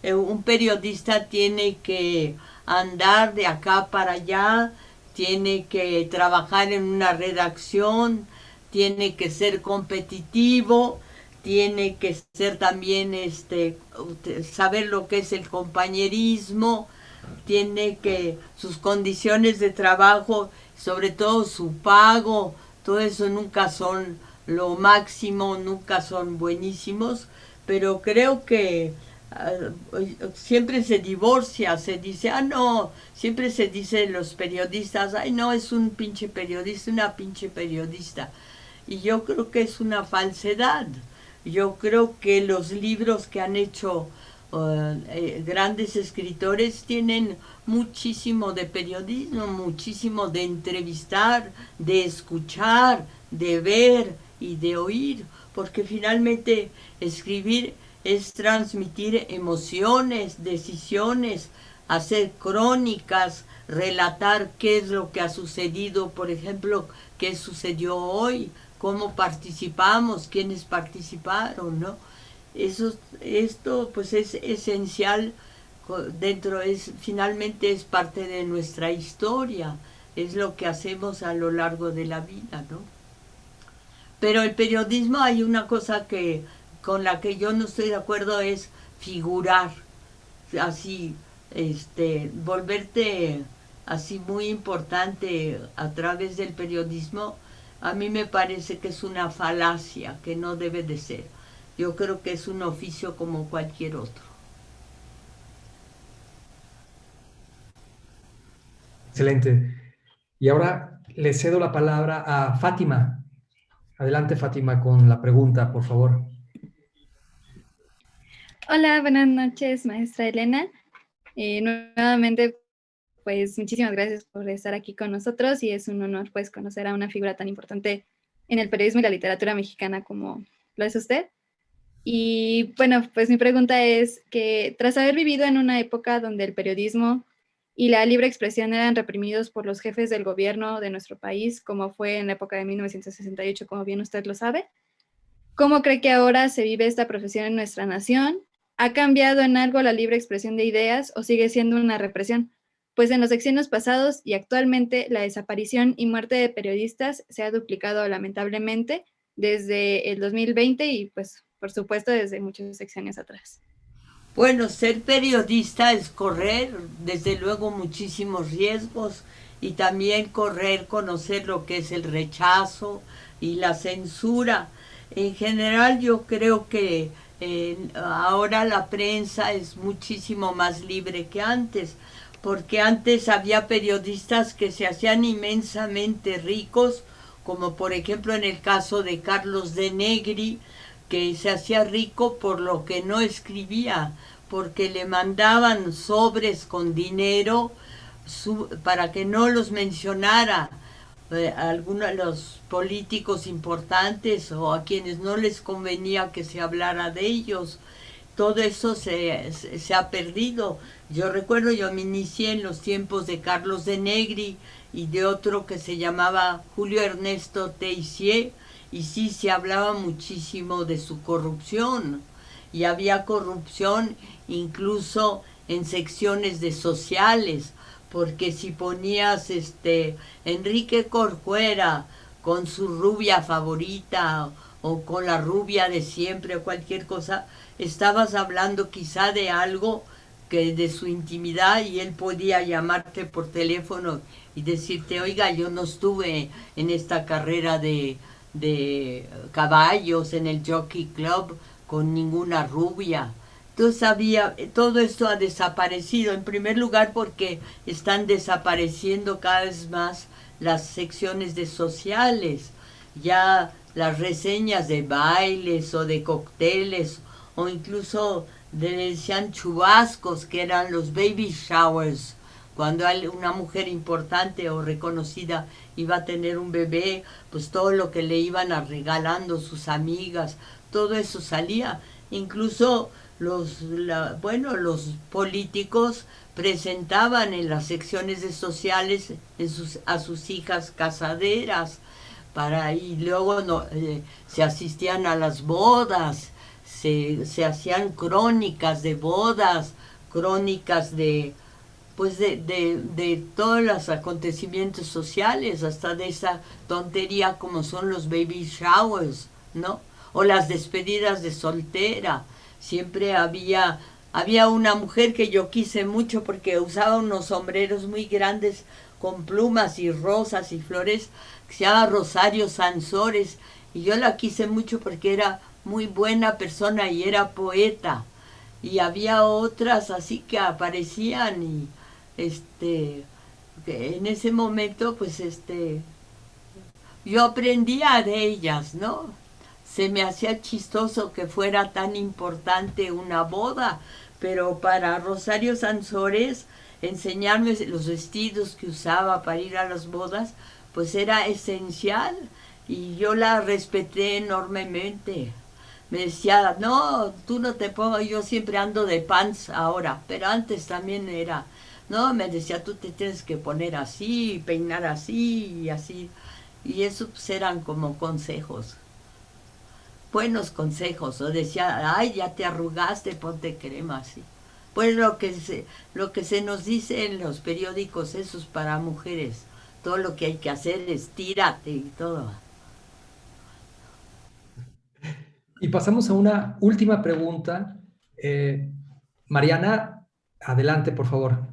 un periodista tiene que andar de acá para allá, tiene que trabajar en una redacción, tiene que ser competitivo, tiene que ser también saber lo que es el compañerismo, tiene que sus condiciones de trabajo, sobre todo su pago, todo eso nunca son lo máximo, nunca son buenísimos, pero creo que siempre se divorcia, se dice, no, siempre se dice los periodistas, ay no, es un pinche periodista, una pinche periodista. Y yo creo que es una falsedad. Yo creo que los libros que han hecho grandes escritores tienen muchísimo de periodismo, muchísimo de entrevistar, de escuchar, de ver y de oír, porque finalmente escribir es transmitir emociones, decisiones, hacer crónicas, relatar qué es lo que ha sucedido, por ejemplo, qué sucedió hoy, cómo participamos, quiénes participaron, ¿no? Esto pues es esencial finalmente es parte de nuestra historia, es lo que hacemos a lo largo de la vida, ¿no? Pero el periodismo, hay una cosa con la que yo no estoy de acuerdo, es figurar, así, volverte así muy importante a través del periodismo. A mí me parece que es una falacia, que no debe de ser. Yo creo que es un oficio como cualquier otro. Excelente. Y ahora le cedo la palabra a Fátima. Adelante, Fátima, con la pregunta, por favor. Hola, buenas noches, maestra Elena. Nuevamente, pues muchísimas gracias por estar aquí con nosotros y es un honor pues conocer a una figura tan importante en el periodismo y la literatura mexicana como lo es usted. Y bueno, pues mi pregunta es que tras haber vivido en una época donde el periodismo y la libre expresión eran reprimidos por los jefes del gobierno de nuestro país, como fue en la época de 1968, como bien usted lo sabe, ¿cómo cree que ahora se vive esta profesión en nuestra nación? ¿Ha cambiado en algo la libre expresión de ideas o sigue siendo una represión? Pues en los sexenios pasados y actualmente la desaparición y muerte de periodistas se ha duplicado lamentablemente desde el 2020 y pues por supuesto desde muchos sexenios atrás. Bueno, ser periodista es correr, desde luego, muchísimos riesgos y también conocer lo que es el rechazo y la censura. En general yo creo que ahora la prensa es muchísimo más libre que antes, porque antes había periodistas que se hacían inmensamente ricos, como por ejemplo en el caso de Carlos de Negri, que se hacía rico por lo que no escribía, porque le mandaban sobres con dinero para que no los mencionara algunos de los políticos importantes o a quienes no les convenía que se hablara de ellos. Todo eso se ha perdido. Yo recuerdo, yo me inicié en los tiempos de Carlos de Negri y de otro que se llamaba Julio Ernesto Teissier, y sí se hablaba muchísimo de su corrupción, y había corrupción incluso en secciones de sociales, porque si ponías Enrique Corcuera con su rubia favorita o con la rubia de siempre o cualquier cosa, estabas hablando quizá de algo que de su intimidad, y él podía llamarte por teléfono y decirte, oiga, yo no estuve en esta carrera de caballos en el Jockey Club con ninguna rubia. Entonces todo esto ha desaparecido, en primer lugar porque están desapareciendo cada vez más las secciones de sociales, ya las reseñas de bailes o de cócteles o incluso le decían chubascos, que eran los baby showers, cuando una mujer importante o reconocida iba a tener un bebé, pues todo lo que le iban a regalando sus amigas, todo eso salía. Incluso los políticos presentaban en las secciones de sociales a sus hijas casaderas, y luego se asistían a las bodas, se hacían crónicas de bodas, crónicas de todos los acontecimientos sociales, hasta de esa tontería como son los baby showers, ¿no? O las despedidas de soltera. Siempre había una mujer que yo quise mucho porque usaba unos sombreros muy grandes con plumas y rosas y flores, que se llama Rosario Sansores, y yo la quise mucho porque era muy buena persona y era poeta. Y había otras así que aparecían y que en ese momento pues yo aprendía de ellas, ¿no? Se me hacía chistoso que fuera tan importante una boda, pero para Rosario Sansores enseñarme los vestidos que usaba para ir a las bodas, pues era esencial y yo la respeté enormemente. Me decía, no, tú no te pongas, yo siempre ando de pants ahora, pero antes también era, no, me decía, tú te tienes que poner así, peinar así y así. Y eso pues eran como consejos, buenos consejos. O decía, ay, ya te arrugaste, ponte crema, así. Pues lo que se nos dice en los periódicos esos para mujeres, todo lo que hay que hacer es tírate y todo. Y pasamos a una última pregunta. Mariana, adelante, por favor.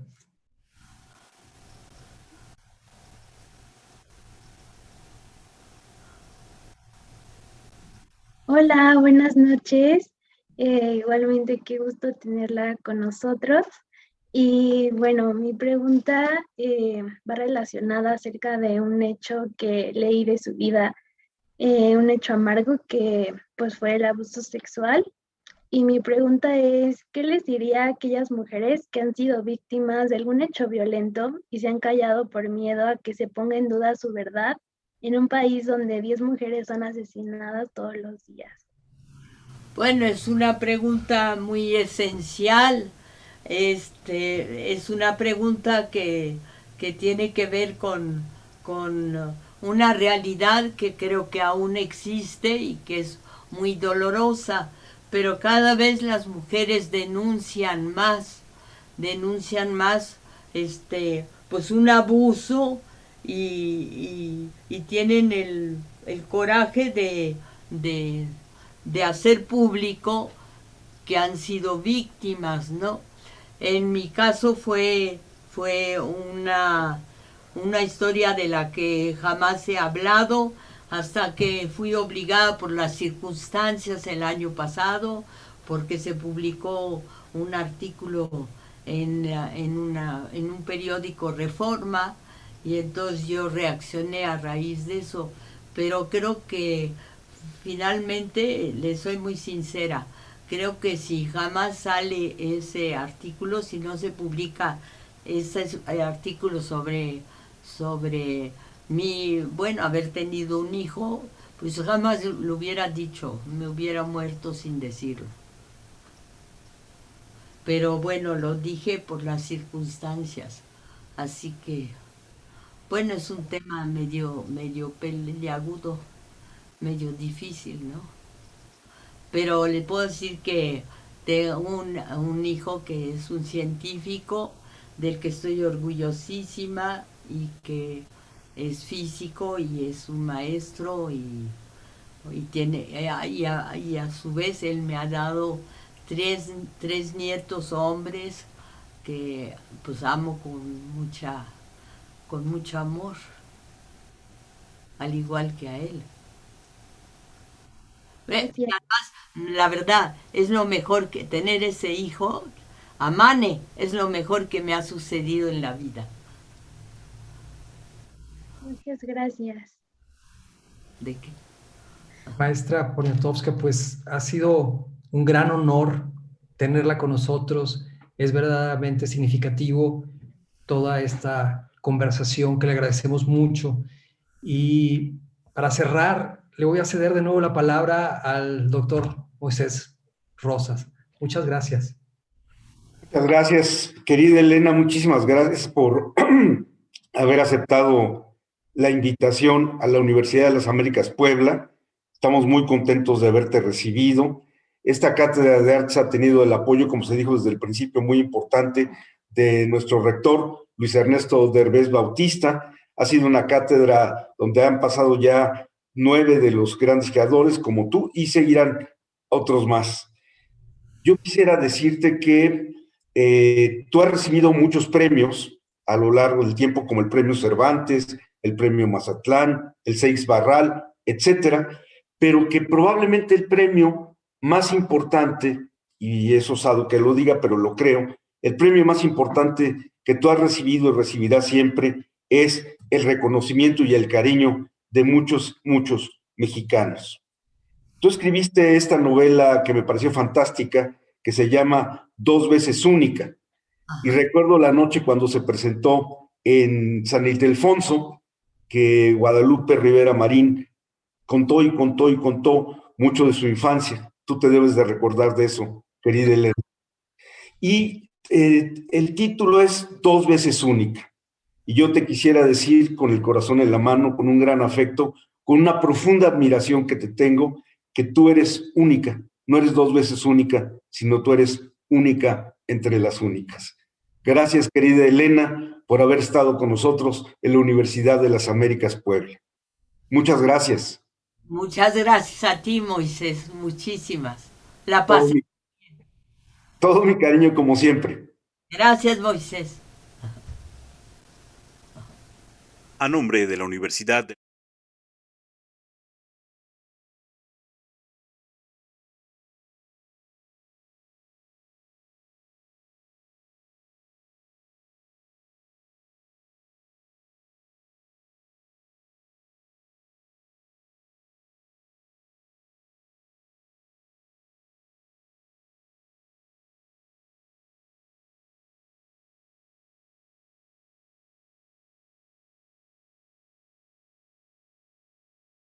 Hola, buenas noches. Igualmente, qué gusto tenerla con nosotros. Y bueno, mi pregunta va relacionada acerca de un hecho que leí de su vida, un hecho amargo que pues fue el abuso sexual. Y mi pregunta es, ¿qué les diría a aquellas mujeres que han sido víctimas de algún hecho violento y se han callado por miedo a que se ponga en duda su verdad en un país donde 10 mujeres son asesinadas todos los días? Bueno, es una pregunta muy esencial. Es una pregunta que tiene que ver con una realidad que creo que aún existe y que es muy dolorosa, pero cada vez las mujeres denuncian más, pues un abuso y tienen el coraje de hacer público que han sido víctimas, ¿no? En mi caso fue una historia de la que jamás he hablado hasta que fui obligada por las circunstancias el año pasado, porque se publicó un artículo en un periódico Reforma, y entonces yo reaccioné a raíz de eso. Pero creo que finalmente, le soy muy sincera, creo que si jamás sale ese artículo, si no se publica ese artículo sobre mi, haber tenido un hijo, pues jamás lo hubiera dicho, me hubiera muerto sin decirlo. Pero bueno, lo dije por las circunstancias, así que, bueno, es un tema medio peleagudo, medio difícil, ¿no? Pero le puedo decir que tengo un hijo que es un científico del que estoy orgullosísima y que es físico y es un maestro y a su vez él me ha dado tres nietos hombres que pues amo con mucho amor, al igual que a él. Y además, la verdad, es lo mejor que tener ese hijo, a Mane, es lo mejor que me ha sucedido en la vida. Muchas gracias. ¿De qué? Maestra Poniatowska, pues ha sido un gran honor tenerla con nosotros. Es verdaderamente significativo toda esta conversación que le agradecemos mucho. Y para cerrar, le voy a ceder de nuevo la palabra al doctor Moisés Rosas. Muchas gracias. Muchas gracias, querida Elena, muchísimas gracias por haber aceptado la invitación a la Universidad de las Américas Puebla. Estamos muy contentos de haberte recibido. Esta cátedra de artes ha tenido el apoyo, como se dijo desde el principio, muy importante de nuestro rector, Luis Ernesto Derbez Bautista. Ha sido una cátedra donde han pasado ya 9 de los grandes creadores como tú y seguirán otros más. Yo quisiera decirte que tú has recibido muchos premios a lo largo del tiempo, como el Premio Cervantes, el Premio Mazatlán, el Seix Barral, etcétera, pero que probablemente el premio más importante, y es osado que lo diga, pero lo creo, el premio más importante que tú has recibido y recibirás siempre es el reconocimiento y el cariño de muchos, muchos mexicanos. Tú escribiste esta novela que me pareció fantástica, que se llama Dos veces única. Y recuerdo la noche cuando se presentó en San Ildefonso, que Guadalupe Rivera Marín contó y contó y contó mucho de su infancia. Tú te debes de recordar de eso, querida Elena. Y el título es Dos veces única. Y yo te quisiera decir con el corazón en la mano, con un gran afecto, con una profunda admiración que te tengo, que tú eres única. No eres dos veces única, sino tú eres única entre las únicas. Gracias, querida Elena, por haber estado con nosotros en la Universidad de las Américas Puebla. Muchas gracias. Muchas gracias a ti, Moisés. Muchísimas. La paz. Todo mi cariño como siempre. Gracias, Moisés. A nombre de la Universidad